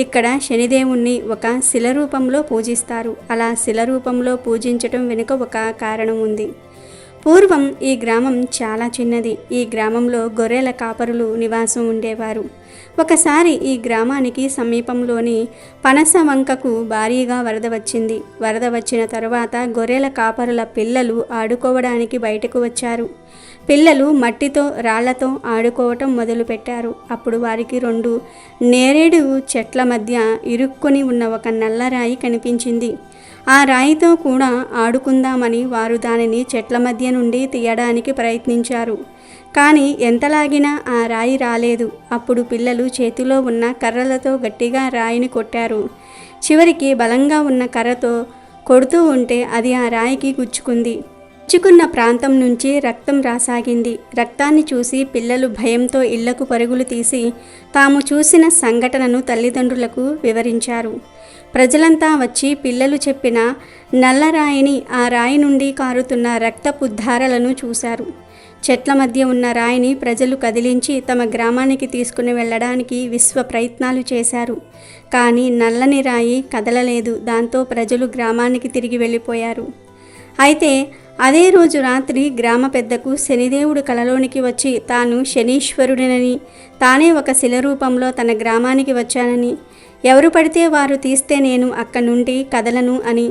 S2: ఇక్కడ శనిదేవుణ్ణి ఒక శిల రూపంలో పూజిస్తారు. అలా శిల రూపంలో పూజించటం వెనుక ఒక కారణం ఉంది. పూర్వం ఈ గ్రామం చాలా చిన్నది. ఈ గ్రామంలో గొర్రెల కాపరులు నివాసం ఉండేవారు. ఒకసారి ఈ గ్రామానికి సమీపంలోని పనస వంకకు భారీగా వరద వచ్చింది. వరద వచ్చిన తరువాత గొర్రెల కాపరుల పిల్లలు ఆడుకోవడానికి బయటకు వచ్చారు. పిల్లలు మట్టితో రాళ్లతో ఆడుకోవటం మొదలుపెట్టారు. అప్పుడు వారికి 2 నేరేడు చెట్ల మధ్య ఇరుక్కుని ఉన్న ఒక నల్లరాయి కనిపించింది. ఆ రాయితో కూడా ఆడుకుందామని వారు దానిని చెట్ల మధ్య నుండి తీయడానికి ప్రయత్నించారు. కానీ ఎంతలాగినా ఆ రాయి రాలేదు. అప్పుడు పిల్లలు చేతిలో ఉన్న కర్రలతో గట్టిగా రాయిని కొట్టారు. చివరికి బలంగా ఉన్న కర్రతో కొడుతూ ఉంటే అది ఆ రాయికి గుచ్చుకుంది. గుచ్చుకున్న ప్రాంతం నుంచి రక్తం రాసాగింది. రక్తాన్ని చూసి పిల్లలు భయంతో ఇళ్లకు పరుగులు తీసి తాము చూసిన సంఘటనను తల్లిదండ్రులకు వివరించారు. ప్రజలంతా వచ్చి పిల్లలు చెప్పిన నల్లరాయిని, ఆ రాయి నుండి కారుతున్న రక్తపు ధారలను చూశారు. చెట్ల మధ్య ఉన్న రాయిని ప్రజలు కదిలించి తమ గ్రామానికి తీసుకుని వెళ్ళడానికి విశ్వ ప్రయత్నాలు చేశారు. కానీ నల్లని రాయి కదలలేదు. దాంతో ప్రజలు గ్రామానికి తిరిగి వెళ్ళిపోయారు. అయితే అదే రోజు రాత్రి గ్రామ పెద్దకు శనిదేవుడు కలలోనికి వచ్చి తాను శనీశ్వరుడినని, తానే ఒక శిల రూపంలో తన గ్రామానికి వచ్చానని, ఎవరు పడితే వారు తీస్తే నేను అక్కడి నుండి కదలను అని,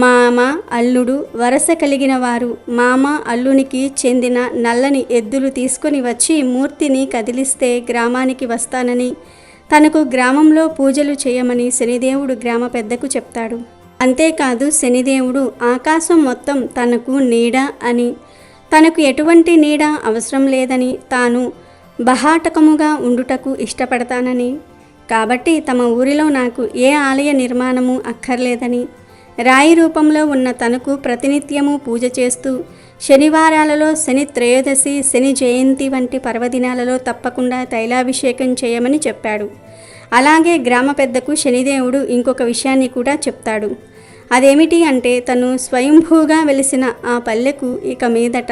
S2: మామ అల్లుడు వరస కలిగిన వారు మామ అల్లునికి చెందిన నల్లని ఎద్దులు తీసుకుని వచ్చి మూర్తిని కదిలిస్తే గ్రామానికి వస్తానని, తనకు గ్రామంలో పూజలు చేయమని శనిదేవుడు గ్రామ పెద్దకు చెప్తాడు. అంతేకాదు శనిదేవుడు ఆకాశం మొత్తం తనకు నీడ అని, తనకు ఎటువంటి నీడ అవసరం లేదని, తాను బహాటకముగా ఉండుటకు ఇష్టపడతానని, కాబట్టి తమ ఊరిలో నాకు ఏ ఆలయ నిర్మాణము అక్కర్లేదని, రాయి రూపంలో ఉన్న తనకు ప్రతినిత్యము పూజ చేస్తూ శనివారాలలో శని త్రయోదశి, శని జయంతి వంటి పర్వదినాలలో తప్పకుండా తైలాభిషేకం చేయమని చెప్పాడు. అలాగే గ్రామ పెద్దకు శనిదేవుడు ఇంకొక విషయాన్ని కూడా చెప్తాడు. అదేమిటి అంటే తను స్వయంభూగా వెలిసిన ఆ పల్లెకు ఇక మీదట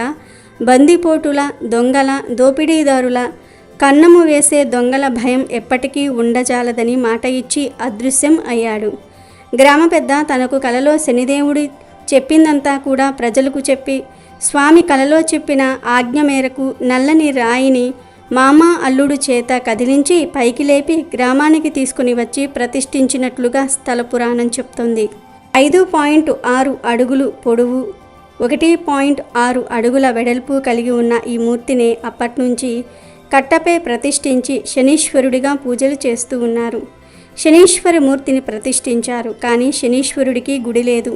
S2: బందిపోటుల, దొంగల, దోపిడీదారుల, కన్నము వేసే దొంగల భయం ఎప్పటికీ ఉండజాలదని మాట ఇచ్చి అదృశ్యం అయ్యాడు. గ్రామ పెద్ద తనకు కలలో శనిదేవుడి చెప్పిందంతా కూడా ప్రజలకు చెప్పి స్వామి కలలో చెప్పిన ఆజ్ఞ మేరకు నల్లని రాయిని మామ అల్లుడు చేత కదిలించి పైకి లేపి గ్రామానికి తీసుకుని వచ్చి ప్రతిష్ఠించినట్లుగా స్థల పురాణం చెప్తుంది. 5.6 అడుగులు పొడవు, 1.6 అడుగుల వెడల్పు కలిగి ఉన్న ఈ మూర్తిని అప్పట్నుంచి కట్టపై ప్రతిష్ఠించి శనీశ్వరుడిగా పూజలు చేస్తూ ఉన్నారు. శనీశ్వర మూర్తిని ప్రతిష్ఠించారు, కానీ శనీశ్వరుడికి గుడి లేదు.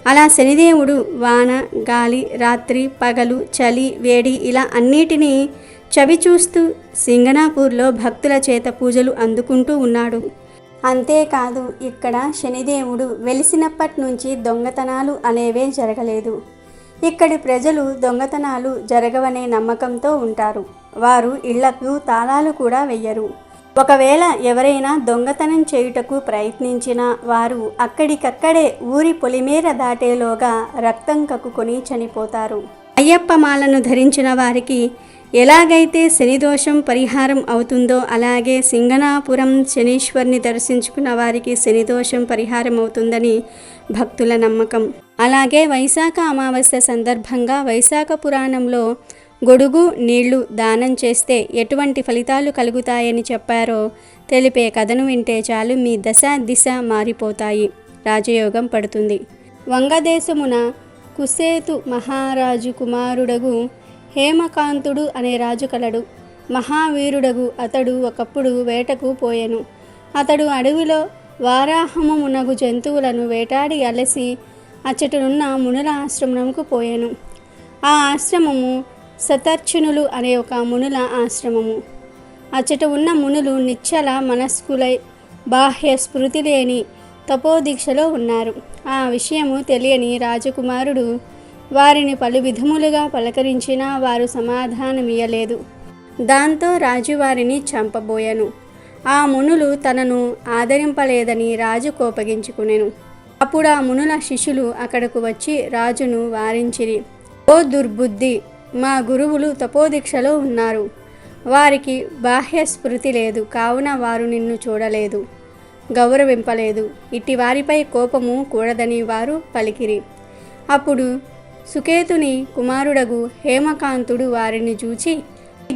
S2: అలా శనిదేవుడు వాన, గాలి, రాత్రి, పగలు, చలి, వేడి ఇలా అన్నిటినీ చవిచూస్తూ సింగనాపూర్లో భక్తుల చేత పూజలు అందుకుంటూ ఉన్నాడు. అంతేకాదు ఇక్కడ శనిదేవుడు వెలిసినప్పటి నుంచి దొంగతనాలు అనేవే జరగలేదు. ఇక్కడి ప్రజలు దొంగతనాలు జరగవనే నమ్మకంతో ఉంటారు. వారు ఇళ్లకు తాళాలు కూడా వెయ్యరు. ఒకవేళ ఎవరైనా దొంగతనం చేయుటకు ప్రయత్నించినా వారు అక్కడికక్కడే ఊరి పొలిమేర దాటేలోగా రక్తం కక్కుకొని చనిపోతారు. అయ్యప్ప మాలను ధరించిన వారికి ఎలాగైతే శనిదోషం పరిహారం అవుతుందో అలాగే సింగనాపురం శనీశ్వర్ని దర్శించుకున్న వారికి శనిదోషం పరిహారం అవుతుందని భక్తుల నమ్మకం. అలాగే వైశాఖ అమావాస్య సందర్భంగా వైశాఖ పురాణంలో గొడుగు నీళ్లు దానం చేస్తే ఎటువంటి ఫలితాలు కలుగుతాయని చెప్పారో తెలిపే కథను వింటే చాలు మీ దశ దిశ మారిపోతాయి, రాజయోగం పడుతుంది. వంగదేశమున కుసేతు మహారాజు కుమారుడగు హేమకాంతుడు అనే రాజు కలడు. మహావీరుడగు అతడు ఒకప్పుడు వేటకు పోయెను. అతడు అడవిలో వారాహము మునగు జంతువులను వేటాడి అలసి అచ్చటనున్న మునుల ఆశ్రమముకు పోయెను. ఆ ఆశ్రమము శతర్చునులు అనే ఒక మునుల ఆశ్రమము. అచ్చట ఉన్న మునులు నిశ్చల మనస్కులై బాహ్య స్మృతి లేని తపోదీక్షలో ఉన్నారు. ఆ విషయము తెలియని రాజకుమారుడు వారిని పలు విధములుగా పలకరించినా వారు సమాధానమియ్యలేదు. దాంతో రాజు వారిని చంపబోయెను. ఆ మునులు తనను ఆదరింపలేదని రాజు కోపగించుకునెను. అప్పుడు ఆ మునుల శిష్యులు అక్కడకు వచ్చి రాజును వారించిరి. ఓ దుర్బుద్ధి, మా గురువులు తపోదీక్షలో ఉన్నారు. వారికి బాహ్య స్మృతి లేదు, కావున వారు నిన్ను చూడలేదు, గౌరవింపలేదు. ఇట్టి వారిపై కోపము కూడదని వారు పలికిరి. అప్పుడు సుకేతుని కుమారుడగు హేమకాంతుడు వారిని చూచి,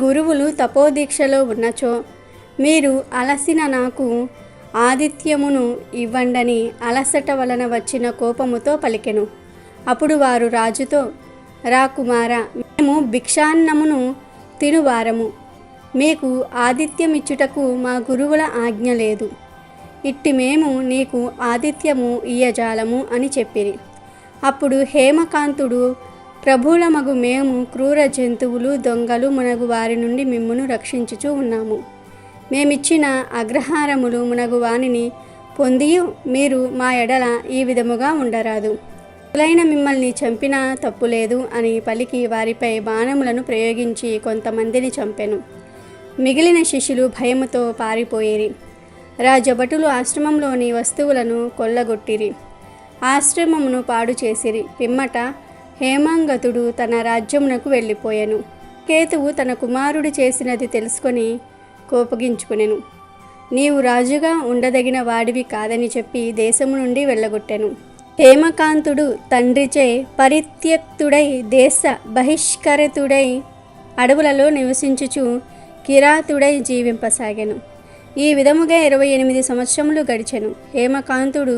S2: గురువులు తపోదీక్షలో ఉన్నచో మీరు అలసిన నాకు ఆతిథ్యమును ఇవ్వండని అలసట వలన వచ్చిన కోపముతో పలికెను. అప్పుడు వారు రాజుతో, రా కుమార, మేము భిక్షాన్నమును తినువారము, మీకు ఆతిథ్యమిచ్చుటకు మా గురువుల ఆజ్ఞ లేదు. ఇట్టి మేము నీకు ఆతిథ్యము ఇయ్యజాలము అని చెప్పిరి. అప్పుడు హేమకాంతుడు, ప్రభువులమగు మేము క్రూర జంతువులు, దొంగలు మునగు వారి నుండి మిమ్మును రక్షించుచూ ఉన్నాము. మేమిచ్చిన అగ్రహారములు మునగు వానిని పొందియు మీరు మా ఎడల ఈ విధముగా ఉండరాదు. కులైన మిమ్మల్ని చంపినా తప్పులేదు అని పలికి వారిపై బాణములను ప్రయోగించి కొంతమందిని చంపెను. మిగిలిన శిష్యులు భయముతో పారిపోయిరి. రాజభటులు ఆశ్రమంలోని వస్తువులను కొల్లగొట్టిరి, ఆశ్రమమును పాడు చేసిరి. పిమ్మట హేమాంగతుడు తన రాజ్యమునకు వెళ్ళిపోయెను. కేతువు తన కుమారుడు చేసినది తెలుసుకొని కోపగించుకునెను. నీవు రాజుగా ఉండదగిన వాడివి కాదని చెప్పి దేశము నుండి వెళ్ళగొట్టెను. హేమకాంతుడు తండ్రిచే పరిత్యక్తుడై దేశ బహిష్కరితుడై అడవులలో నివసించుచు కిరాతుడై జీవింపసాగెను. ఈ విధముగా 28 సంవత్సరములు గడిచెను. హేమకాంతుడు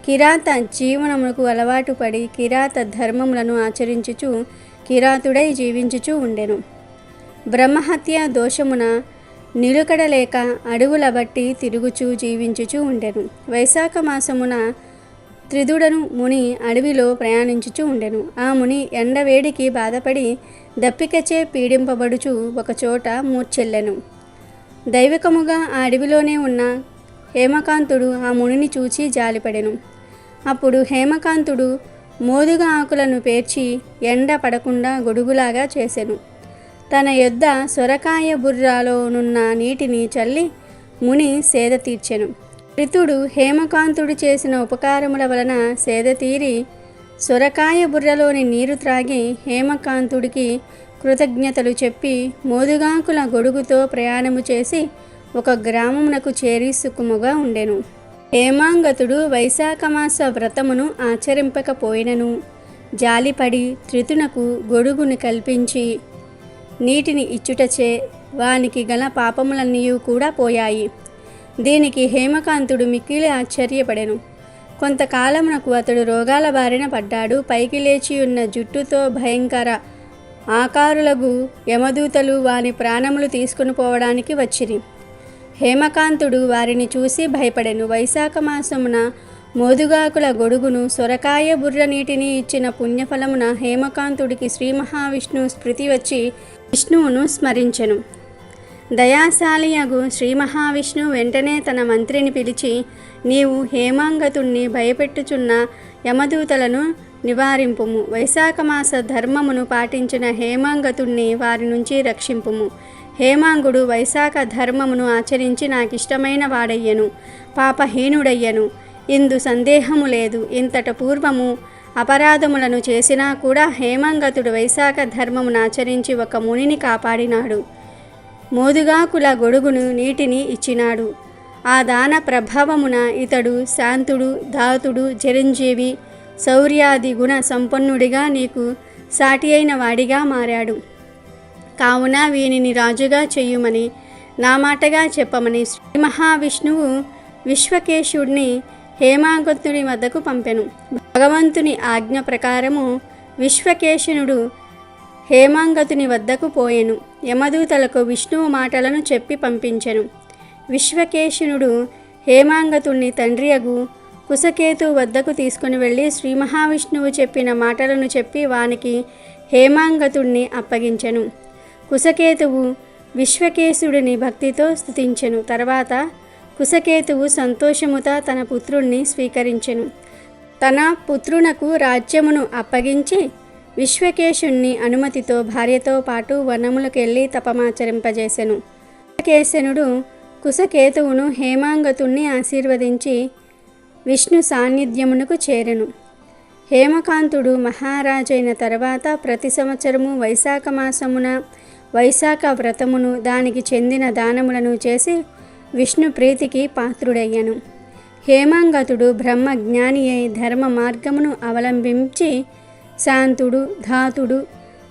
S2: కిరాత జీవనమునకు అలవాటు పడి కిరాత ధర్మములను ఆచరించుచు కిరాతుడై జీవించుచూ ఉండెను. బ్రహ్మహత్య దోషమున నిలుకడలేక అడవుల బట్టి తిరుగుచూ జీవించుచూ ఉండెను. వైశాఖ మాసమున త్రిదుడను ముని అడవిలో ప్రయాణించుచూ ఉండెను. ఆ ముని ఎండవేడికి బాధపడి దప్పికచే పీడింపబడుచు ఒకచోట మూర్చెల్లెను. దైవికముగా ఆ అడవిలోనే ఉన్న హేమకాంతుడు ఆ మునిని చూచి జాలిపడెను. అప్పుడు హేమకాంతుడు మోదుగ ఆకులను పేర్చి ఎండ పడకుండా గొడుగులాగా చేసెను. తన యొద్ద సొరకాయ బుర్రాలోనున్న నీటిని చల్లి ముని సేద తీర్చెను. ఋతుడు హేమకాంతుడు చేసిన ఉపకారముల వలన సేద తీరి సొరకాయ బుర్రలోని నీరు త్రాగి హేమకాంతుడికి కృతజ్ఞతలు చెప్పి మోదుగాకుల గొడుగుతో ప్రయాణము చేసి ఒక గ్రామమునకు చేరి సుఖముగా ఉండెను. హేమాంగతుడు వైశాఖమాస వ్రతమును ఆచరింపకపోయినను జాలిపడి త్రితునకు గొడుగును కల్పించి నీటిని ఇచ్చుటచే వానికి గల పాపములన్నీ కూడా పోయాయి. దీనికి హేమకాంతుడు మిక్కిలి ఆశ్చర్యపడెను. కొంతకాలమునకు అతడు రోగాల బారిన పడ్డాడు. పైకి లేచి ఉన్న జుట్టుతో భయంకర ఆకారులకు యమదూతలు వాని ప్రాణములు తీసుకుని పోవడానికి వచ్చిరి. హేమకాంతుడు వారిని చూసి భయపడెను. వైశాఖ మాసమున మోదుగాకుల గొడుగును సొరకాయ బుర్ర నీటిని ఇచ్చిన పుణ్యఫలమున హేమకాంతుడికి శ్రీ మహావిష్ణువు స్మృతి వచ్చి విష్ణువును స్మరించెను. దయాశాలియగు శ్రీ మహావిష్ణువు వెంటనే తన మంత్రిని పిలిచి, నీవు హేమాంగతుణ్ణి భయపెట్టుచున్న యమదూతలను నివారింపుము. వైశాఖమాస ధర్మమును పాటించిన హేమాంగతుణ్ణి వారి నుంచి రక్షింపుము. హేమాంగుడు వైశాఖ ధర్మమును ఆచరించి నాకిష్టమైన వాడయ్యను, పాపహీనుడయ్యను. ఇందు సందేహము లేదు. ఇంతట పూర్వము అపరాధములను చేసినా కూడా హేమాంగతుడు వైశాఖ ధర్మమును ఆచరించి ఒక మునిని కాపాడినాడు. మోదుగాకుల గొడుగును నీటిని ఇచ్చినాడు. ఆ దాన ప్రభావమున ఇతడు శాంతుడు, ధాతుడు, చిరంజీవి, శౌర్యాది గుణ సంపన్నుడిగా నీకు సాటి అయిన వాడిగా మారాడు. కావున వీనిని రాజుగా చెయ్యుమని నా మాటగా చెప్పమని శ్రీ మహావిష్ణువు విశ్వకేశుడిని హేమాంగతుని వద్దకు పంపెను. భగవంతుని ఆజ్ఞ ప్రకారము విశ్వకేశనుడు హేమాంగతుని వద్దకు పోయెను. యమదూతలకు విష్ణువు మాటలను చెప్పి పంపించెను. విశ్వకేశనుడు హేమాంగతుణ్ణి తండ్రియగు కుశకేతు వద్దకు తీసుకుని వెళ్ళి శ్రీ మహావిష్ణువు చెప్పిన మాటలను చెప్పి వానికి హేమాంగతుణ్ణి అప్పగించెను. కుశకేతువు విశ్వకేశుడిని భక్తితో స్తుతించెను. తర్వాత కుశకేతువు సంతోషముతో తన పుత్రుణ్ణి స్వీకరించెను. తన పుత్రునకు రాజ్యమును అప్పగించి విశ్వకేశుణ్ణి అనుమతితో భార్యతో పాటు వనములకెళ్ళి తపమాచరింపజేసెను. విశ్వకేశనుడు కుశకేతువును హేమాంగతుణ్ణి ఆశీర్వదించి విష్ణు సాన్నిధ్యమునకు చేరెను. హేమకాంతుడు మహారాజైన తర్వాత ప్రతి సంవత్సరము వైశాఖ మాసమున వైశాఖ వ్రతమును దానికి చెందిన దానములను చేసి విష్ణు ప్రీతికి పాత్రుడయ్యను. హేమాంగతుడు బ్రహ్మజ్ఞాని అయి ధర్మ మార్గమును అవలంబించి శాంతుడు, ధాతుడు,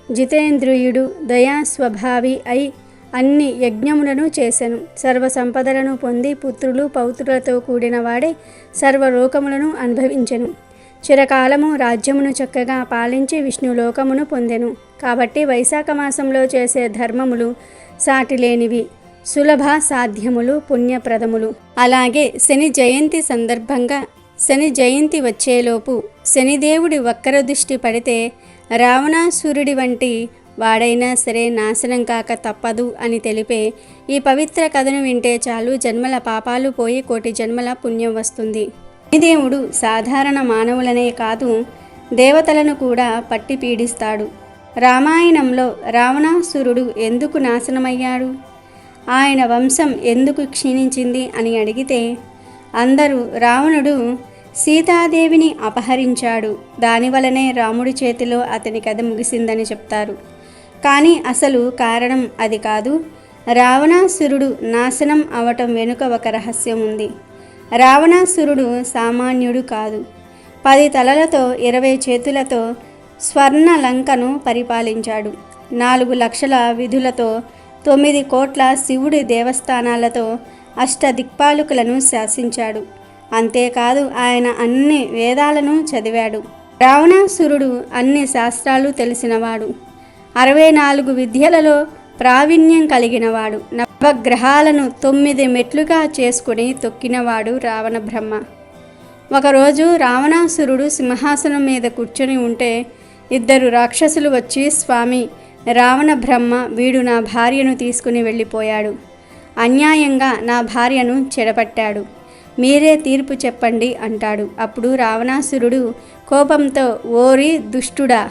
S2: జితేంద్రియుడు, దయాస్వభావి అయి అన్ని యజ్ఞములను చేసెను. సర్వసంపదలను పొంది పుత్రులు పౌత్రులతో కూడిన వాడే సర్వలోకములను అనుభవించెను. చిరకాలము రాజ్యమును చక్కగా పాలించి విష్ణులోకమును పొందెను. కాబట్టి వైశాఖ మాసంలో చేసే ధర్మములు సాటిలేనివి, సులభ సాధ్యములు, పుణ్యప్రదములు. అలాగే శని జయంతి సందర్భంగా శని జయంతి వచ్చేలోపు శనిదేవుడి వక్ర దృష్టి పడితే రావణాసురుడి వంటి వాడైనా సరే నాశనం కాక తప్పదు అని తెలిపే ఈ పవిత్ర కథను వింటే చాలు జన్మల పాపాలు పోయి కోటి జన్మల పుణ్యం వస్తుంది. శనిదేవుడు సాధారణ మానవులనే కాదు దేవతలను కూడా పట్టి పీడిస్తాడు. రామాయణంలో రావణాసురుడు ఎందుకు నాశనమయ్యాడు, ఆయన వంశం ఎందుకు క్షీణించింది అని అడిగితే అందరూ రావణుడు సీతాదేవిని అపహరించాడు, దానివలనే రాముడి చేతిలో అతని కథ ముగిసిందని చెప్తారు. కానీ అసలు కారణం అది కాదు. రావణాసురుడు నాశనం అవటం వెనుక ఒక రహస్యం ఉంది. రావణాసురుడు సామాన్యుడు కాదు. 10 తలలతో 20 చేతులతో స్వర్ణ లంకను పరిపాలించాడు. 4 లక్షల విధులతో 9 కోట్ల శివుడి దేవస్థానాలతో అష్టదిక్పాలకులను శాసించాడు. అంతేకాదు ఆయన అన్ని వేదాలను చదివాడు. రావణాసురుడు అన్ని శాస్త్రాలు తెలిసినవాడు. 64 విద్యలలో ప్రావీణ్యం కలిగినవాడు. నవగ్రహాలను 9 మెట్లుగా చేసుకుని తొక్కినవాడు రావణ బ్రహ్మ. ఒకరోజు రావణాసురుడు సింహాసనం మీద కూర్చొని ఉంటే 2 రాక్షసులు వచ్చి, స్వామి రావణ బ్రహ్మ, వీడు నా భార్యను తీసుకుని వెళ్ళిపోయాడు. అన్యాయంగా నా భార్యను చెడపట్టాడు. మీరే తీర్పు చెప్పండి అంటాడు. అప్పుడు రావణాసురుడు కోపంతో, ఓరి దుష్టుడా,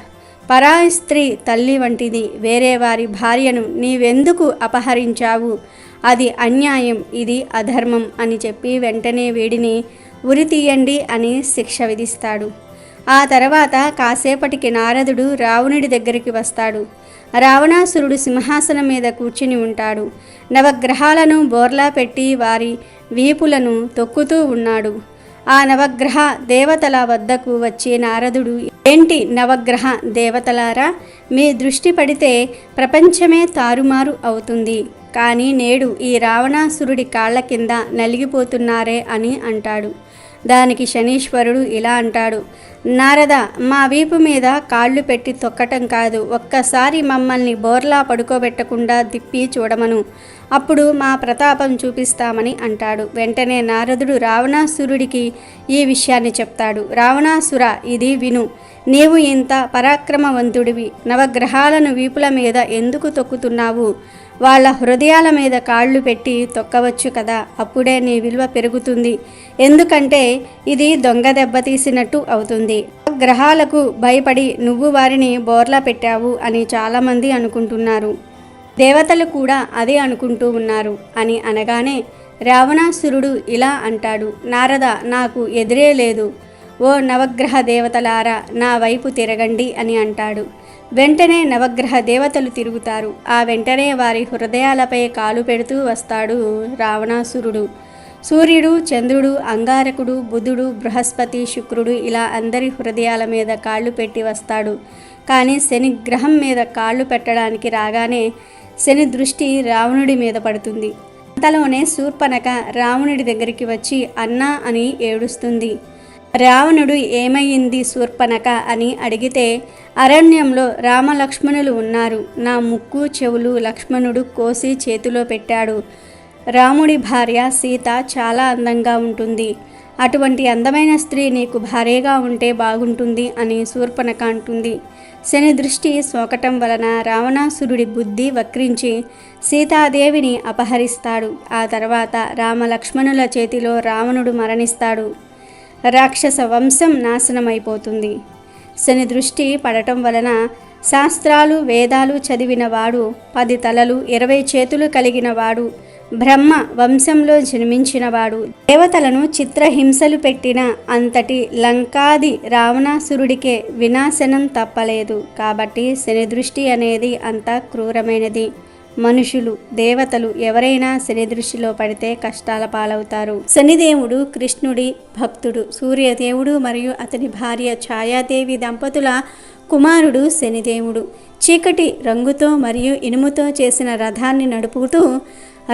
S2: పరాయి స్త్రీ తల్లి వంటిది వేరే వారి భార్యను నీవెందుకు అపహరించావు? అది అన్యాయం, ఇది అధర్మం అని చెప్పి వెంటనే వీడిని ఉరి తీయండి అని శిక్ష విధిస్తాడు. ఆ తర్వాత కాసేపటికి నారదుడు రావణుడి దగ్గరికి వస్తాడు. రావణాసురుడు సింహాసనం మీద కూర్చుని ఉంటాడు. నవగ్రహాలను బోర్లా పెట్టి వారి వీపులను తొక్కుతూ ఉన్నాడు. ఆ నవగ్రహ దేవతల వద్దకు వచ్చి నారదుడు, ఏంటి నవగ్రహ దేవతలారా, మీ దృష్టి పడితే ప్రపంచమే తారుమారు అవుతుంది, కానీ నేడు ఈ రావణాసురుడి కాళ్ళ కింద నలిగిపోతున్నారే అని అంటాడు. దానికి శనీశ్వరుడు ఇలా అంటాడు, నారద, మా వీపు మీద కాళ్ళు పెట్టి తొక్కటం కాదు, ఒక్కసారి మమ్మల్ని బోర్లా పడుకోబెట్టకుండా తిప్పి చూడమను, అప్పుడు మా ప్రతాపం చూపిస్తామని అంటాడు. వెంటనే నారదుడు రావణాసురుడికి ఈ విషయాన్ని చెప్తాడు. రావణాసుర, ఇది విను. నీవు ఇంత పరాక్రమవంతుడివి, నవగ్రహాలను వీపుల మీద ఎందుకు తొక్కుతున్నావు? వాళ్ళ హృదయాల మీద కాళ్ళు పెట్టి తొక్కవచ్చు కదా, అప్పుడే నీ విలువ పెరుగుతుంది. ఎందుకంటే ఇది దొంగ దెబ్బతీసినట్టు అవుతుంది. గ్రహాలకు భయపడి నువ్వు వారిని బోర్లా పెట్టావు అని చాలామంది అనుకుంటున్నారు. దేవతలు కూడా అదే అనుకుంటూ ఉన్నారు అని అనగానే రావణాసురుడు ఇలా అంటాడు, నారద, నాకు ఎదురే లేదు. ఓ నవగ్రహ దేవతలారా, నా వైపు తిరగండి అని అంటాడు. వెంటనే నవగ్రహ దేవతలు తిరుగుతారు. ఆ వెంటనే వారి హృదయాలపై కాలు పెడుతూ వస్తాడు రావణాసురుడు. సూర్యుడు, చంద్రుడు, అంగారకుడు, బుధుడు, బృహస్పతి, శుక్రుడు ఇలా అందరి హృదయాల మీద కాళ్ళు పెట్టి వస్తాడు. కానీ శని గ్రహం మీద కాళ్ళు పెట్టడానికి రాగానే శని దృష్టి రావణుడి మీద పడుతుంది. అంతలోనే శూర్పణఖ రావణుడి దగ్గరికి వచ్చి అన్నా అని ఏడుస్తుంది. రావణుడు ఏమయ్యింది శూర్పణఖ అని అడిగితే, అరణ్యంలో రామలక్ష్మణులు ఉన్నారు. నా ముక్కు చెవులు లక్ష్మణుడు కోసి చేతిలో పెట్టాడు. రాముడి భార్య సీత చాలా అందంగా ఉంటుంది. అటువంటి అందమైన స్త్రీ నీకు భార్యగా ఉంటే బాగుంటుంది అని శూర్పణఖ అంటుంది. శని దృష్టి సోకటం వలన రావణాసురుడి బుద్ధి వక్రించి సీతాదేవిని అపహరిస్తాడు. ఆ తర్వాత రామలక్ష్మణుల చేతిలో రావణుడు మరణిస్తాడు. రాక్షస వంశం నాశనమైపోతుంది. శని దృష్టి పడటం వలన శాస్త్రాలు వేదాలు చదివినవాడు, 10 తలలు 20 చేతులు కలిగినవాడు, బ్రహ్మ వంశంలో జన్మించినవాడు, దేవతలను చిత్రహింసలు పెట్టిన అంతటి లంకాది రావణాసురుడికే వినాశనం తప్పలేదు. కాబట్టి శని దృష్టి అనేది అంత క్రూరమైనది. మనుషులు, దేవతలు ఎవరైనా శని దృష్టిలో పడితే కష్టాల పాలవుతారు. శనిదేవుడు కృష్ణుడి భక్తుడు. సూర్యదేవుడు మరియు అతని భార్య ఛాయాదేవి దంపతుల కుమారుడు శనిదేవుడు. చీకటి రంగుతో మరియు ఇనుముతో చేసిన రథాన్ని నడుపుతూ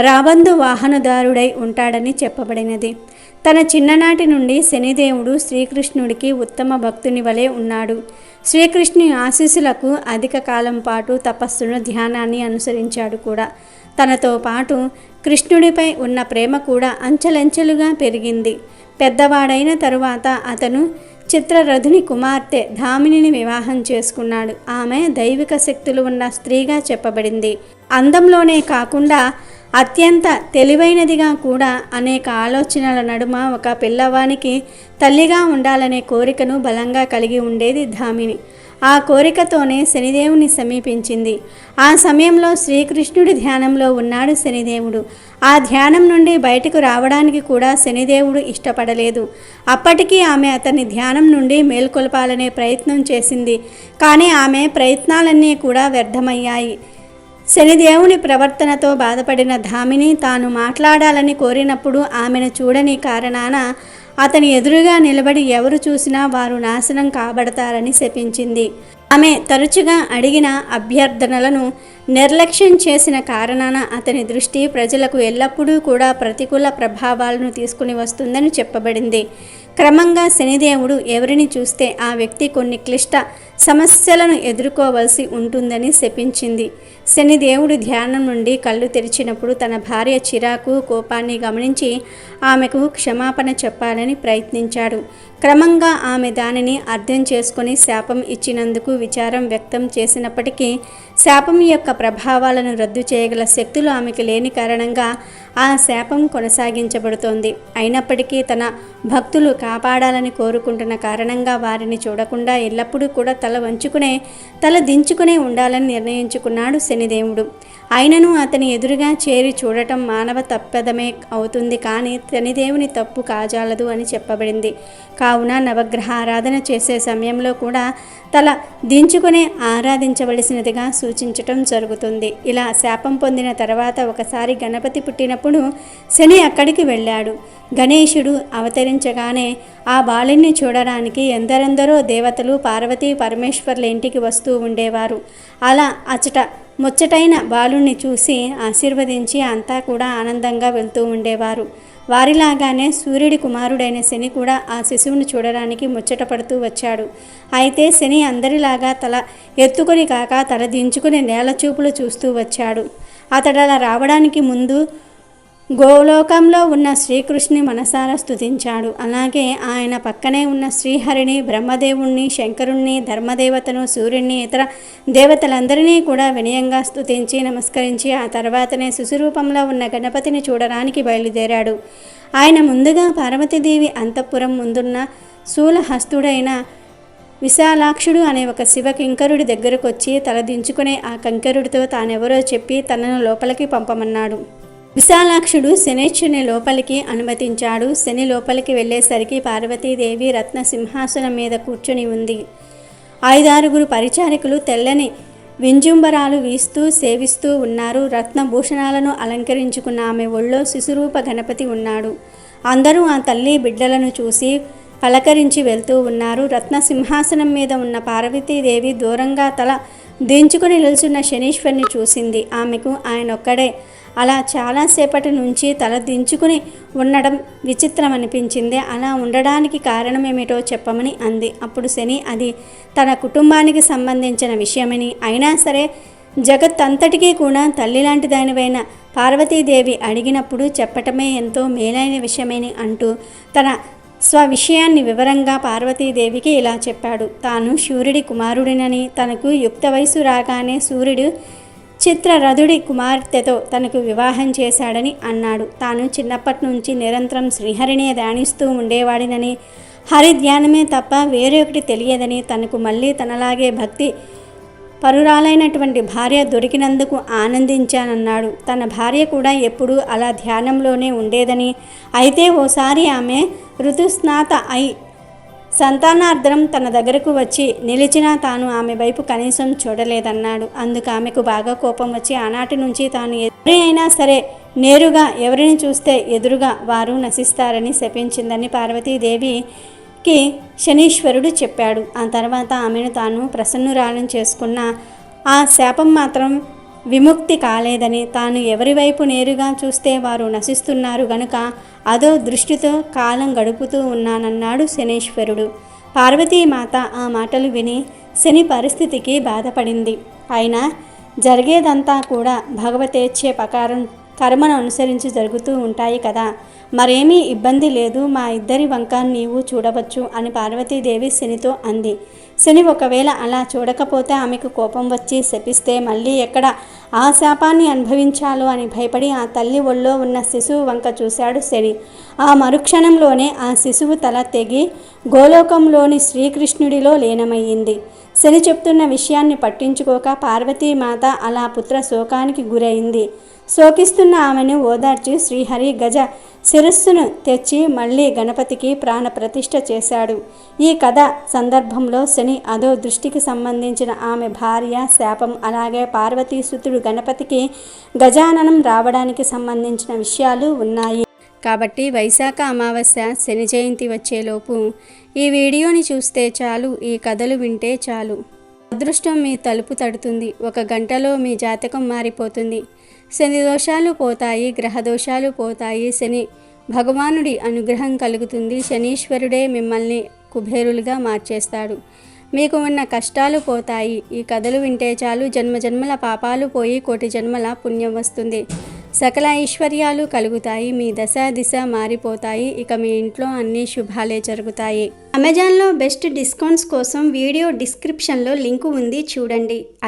S2: రాబందు వాహనదారుడై ఉంటాడని చెప్పబడినది. తన చిన్ననాటి నుండి శనిదేవుడు శ్రీకృష్ణుడికి ఉత్తమ భక్తుని వలె ఉన్నాడు. శ్రీకృష్ణుని ఆశీస్సులకు అధిక కాలం పాటు తపస్సును, ధ్యానాన్ని అనుసరించాడు కూడా. తనతో పాటు కృష్ణుడిపై ఉన్న ప్రేమ కూడా అంచెలంచెలుగా పెరిగింది. పెద్దవాడైన తరువాత అతను చిత్రరథుని కుమార్తె ధామినిని వివాహం చేసుకున్నాడు. ఆమె దైవిక శక్తులు ఉన్న స్త్రీగా చెప్పబడింది. అందంలోనే కాకుండా అత్యంత తెలివైనదిగా కూడా. అనేక ఆలోచనల నడుమ ఒక పిల్లవానికి తల్లిగా ఉండాలనే కోరికను బలంగా కలిగి ఉండేది ధామిని. ఆ కోరికతోనే శనిదేవుని సమీపించింది. ఆ సమయంలో శ్రీకృష్ణుడి ధ్యానంలో ఉన్నాడు శనిదేవుడు. ఆ ధ్యానం నుండి బయటకు రావడానికి కూడా శనిదేవుడు ఇష్టపడలేదు. అప్పటికీ ఆమె అతన్ని ధ్యానం నుండి మేల్కొల్పాలనే ప్రయత్నం చేసింది. కానీ ఆమె ప్రయత్నాలన్నీ కూడా వ్యర్థమయ్యాయి. శనిదేవుని ప్రవర్తనతో బాధపడిన ధామిని తాను మాట్లాడాలని కోరినప్పుడు ఆమెను చూడని కారణాన అతని ఎదురుగా నిలబడి ఎవరు చూసినా వారు నాశనం కాబడతారని శపించింది. ఆమె తరచుగా అడిగిన అభ్యర్థనలను నిర్లక్ష్యం చేసిన కారణాన అతని దృష్టి ప్రజలకు ఎల్లప్పుడూ కూడా ప్రతికూల ప్రభావాలను తీసుకుని వస్తుందని చెప్పబడింది. క్రమంగా శనిదేవుడు ఎవరిని చూస్తే ఆ వ్యక్తి కొన్ని క్లిష్ట సమస్యలను ఎదుర్కోవలసి ఉంటుందని శపించింది. శనిదేవుడు ధ్యానం నుండి కళ్ళు తెరిచినప్పుడు తన భార్య చిరాకు, కోపాన్ని గమనించి ఆమెకు క్షమాపణ చెప్పాలని ప్రయత్నించాడు. క్రమంగా ఆమె దానిని అర్థం చేసుకొని శాపం ఇచ్చినందుకు విచారం వ్యక్తం చేసినప్పటికీ శాపం యొక్క ప్రభావాలను రద్దు చేయగల శక్తులు ఆమెకు లేని కారణంగా ఆ శాపం కొనసాగించబడుతోంది. అయినప్పటికీ తన భక్తులు కాపాడాలని కోరుకుంటున్న కారణంగా వారిని చూడకుండా ఎల్లప్పుడూ కూడా తల దించుకునే ఉండాలని నిర్ణయించుకున్నాడు శనిదేవుడు. అయినను అతని ఎదురుగా చేరి చూడటం మానవ తప్పెదమే అవుతుంది, కానీ శనిదేవుని తప్పు కాజాలదు అని చెప్పబడింది. కావున నవగ్రహ ఆరాధన చేసే సమయంలో కూడా తల దించుకునే ఆరాధించవలసినదిగా సూచించటం జరుగుతుంది. ఇలా శాపం పొందిన తర్వాత ఒకసారి గణపతి పుట్టినప్పుడు శని అక్కడికి వెళ్ళాడు. గణేశుడు అవతరించగానే ఆ బాలుణ్ణి చూడడానికి ఎందరెందరో దేవతలు పార్వతీ పరమేశ్వర్ల ఇంటికి వస్తూ ఉండేవారు. అలా అచట ముచ్చటైన బాలుణ్ణి చూసి ఆశీర్వదించి అంతా కూడా ఆనందంగా వెళ్తూ ఉండేవారు. వారిలాగానే సూర్యుడి కుమారుడైన శని కూడా ఆ శిశువును చూడడానికి ముచ్చట పడుతూ వచ్చాడు. అయితే శని అందరిలాగా తల ఎత్తుకొని కాక తల దించుకుని నేల చూపులు చూస్తూ వచ్చాడు. అతడలా రావడానికి ముందు గోలోకంలో ఉన్న శ్రీకృష్ణుని మనసారా స్తుతించాడు. అలాగే ఆయన పక్కనే ఉన్న శ్రీహరిని, బ్రహ్మదేవుణ్ణి, శంకరుణ్ణి, ధర్మదేవతను, సూర్యుణ్ణి, ఇతర దేవతలందరినీ కూడా వినయంగా స్తుతించి నమస్కరించి ఆ తర్వాతనే శిశురూపంలో ఉన్న గణపతిని చూడడానికి బయలుదేరాడు. ఆయన ముందుగా పార్వతీదేవి అంతఃపురం ముందున్న శూలహస్తుడైన విశాలాక్షుడు అనే ఒక శివ కింకరుడి దగ్గరకు వచ్చి తల దించుకునే ఆ కంకరుడితో తానెవరో చెప్పి తనను లోపలికి పంపమన్నాడు. విశాలాక్షుడు శనేశ్వరుని లోపలికి అనుమతించాడు. శని లోపలికి వెళ్ళేసరికి పార్వతీదేవి రత్న సింహాసనం మీద కూర్చుని ఉంది. 5-6 పరిచారికులు తెల్లని వింజుంబరాలు వీస్తూ సేవిస్తూ ఉన్నారు. రత్నభూషణాలను అలంకరించుకున్న ఆమె ఒళ్ళో శిశురూప గణపతి ఉన్నాడు. అందరూ ఆ తల్లి బిడ్డలను చూసి పలకరించి వెళ్తూ ఉన్నారు. రత్న సింహాసనం మీద ఉన్న పార్వతీదేవి దూరంగా తల దించుకుని నిలుచున్న శనీశ్వరుని చూసింది. ఆమెకు ఆయన ఒక్కడే అలా చాలాసేపటి నుంచి తల దించుకుని ఉండడం విచిత్రం అనిపించింది. అలా ఉండడానికి కారణమేమిటో చెప్పమని అంది. అప్పుడు శని అది తన కుటుంబానికి సంబంధించిన విషయమని, అయినా సరే జగత్తంతటికీ కూడా తల్లి లాంటి దానివైన పార్వతీదేవి అడిగినప్పుడు చెప్పటమే ఎంతో మేలైన విషయమని అంటూ తన స్వవిషయాన్ని వివరంగా పార్వతీదేవికి ఇలా చెప్పాడు. తాను సూర్యుడి కుమారుడినని, తనకు యుక్త వయసు రాగానే సూర్యుడు చిత్రరథుడి కుమార్తెతో తనకు వివాహం చేశాడని అన్నాడు. తాను చిన్నప్పటి నుంచి నిరంతరం శ్రీహరినే ధ్యానిస్తూ ఉండేవాడినని, హరి ధ్యానమే తప్ప వేరొకటి తెలియదని, తనకు మళ్ళీ తనలాగే భక్తి పరురాలైనటువంటి భార్య దొరికినందుకు ఆనందించానన్నాడు. తన భార్య కూడా ఎప్పుడూ అలా ధ్యానంలోనే ఉండేదని, అయితే ఓసారి ఆమె ఋతుస్నాత అయి సంతానార్థం తన దగ్గరకు వచ్చి నిలిచినా తాను ఆమె వైపు కనీసం చూడలేదన్నాడు. అందుకు ఆమెకు బాగా కోపం వచ్చి ఆనాటి నుంచి తాను ఎవరి అయినా సరే నేరుగా ఎవరిని చూస్తే ఎదురుగా వారు నశిస్తారని శపించిందని పార్వతీదేవికి శనీశ్వరుడు చెప్పాడు. ఆ తర్వాత ఆమెను తాను ప్రసన్నురాలను చేసుకున్న ఆ శాపం మాత్రం విముక్తి కాలేదని, తాను ఎవరి వైపు నేరుగా చూస్తే వారు నశిస్తున్నారు గనుక అదో దృష్టితో కాలం గడుపుతూ ఉన్నానన్నాడు శనీశ్వరుడు. పార్వతీమాత ఆ మాటలు విని శని పరిస్థితికి బాధపడింది. అయినా జరిగేదంతా కూడా భగవతేచ్ఛే ప్రకారం కర్మను అనుసరించి జరుగుతూ ఉంటాయి కదా, మరేమీ ఇబ్బంది లేదు, మా ఇద్దరి వంక నీవు చూడవచ్చు అని పార్వతీదేవి శనితో అంది. శని ఒకవేళ అలా చూడకపోతే ఆమెకు కోపం వచ్చి శపిస్తే మళ్ళీ ఎక్కడ ఆ శాపాన్ని అనుభవించాలో అని భయపడి ఆ తల్లి ఒళ్ళో ఉన్న శిశువు వంక చూశాడు శని. ఆ మరుక్షణంలోనే ఆ శిశువు తల తెగి గోలోకంలోని శ్రీకృష్ణుడిలో లీనమయ్యింది. శని చెప్తున్న విషయాన్ని పట్టించుకోక పార్వతీమాత అలా పుత్ర శోకానికి గురైంది. శోకిస్తున్న ఆమెను ఓదార్చి శ్రీహరి గజ శిరస్సును తెచ్చి మళ్ళీ గణపతికి ప్రాణ ప్రతిష్ఠ చేశాడు. ఈ కథ సందర్భంలో శని అదో దృష్టికి సంబంధించిన ఆమె భార్య శాపం, అలాగే పార్వతీసుతుడు గణపతికి గజాననం రావడానికి సంబంధించిన విషయాలు ఉన్నాయి. కాబట్టి వైశాఖ అమావాస్య శని జయంతి వచ్చేలోపు ఈ వీడియోని చూస్తే చాలు, ఈ కథలు వింటే చాలు. అదృష్టం మీ తలుపు తడుతుంది. 1 గంటలో మీ జాతకం మారిపోతుంది. శని దోషాలు పోతాయి, గ్రహ దోషాలు పోతాయి, శని భగవానుడి అనుగ్రహం కలుగుతుంది. శనీశ్వరుడే మిమ్మల్ని కుబేరులుగా మార్చేస్తాడు. మీకు ఉన్న కష్టాలు పోతాయి. ఈ కథలు వింటే చాలు, జన్మజన్మల పాపాలు పోయి కోటి జన్మల పుణ్యం వస్తుంది. సకల ఐశ్వర్యాలు కలుగుతాయి. మీ దశ దిశ మారిపోతాయి. ఇక మీ ఇంట్లో అన్ని శుభాలే జరుగుతాయి. అమెజాన్లో బెస్ట్ డిస్కౌంట్స్ కోసం వీడియో డిస్క్రిప్షన్లో లింకు ఉంది, చూడండి.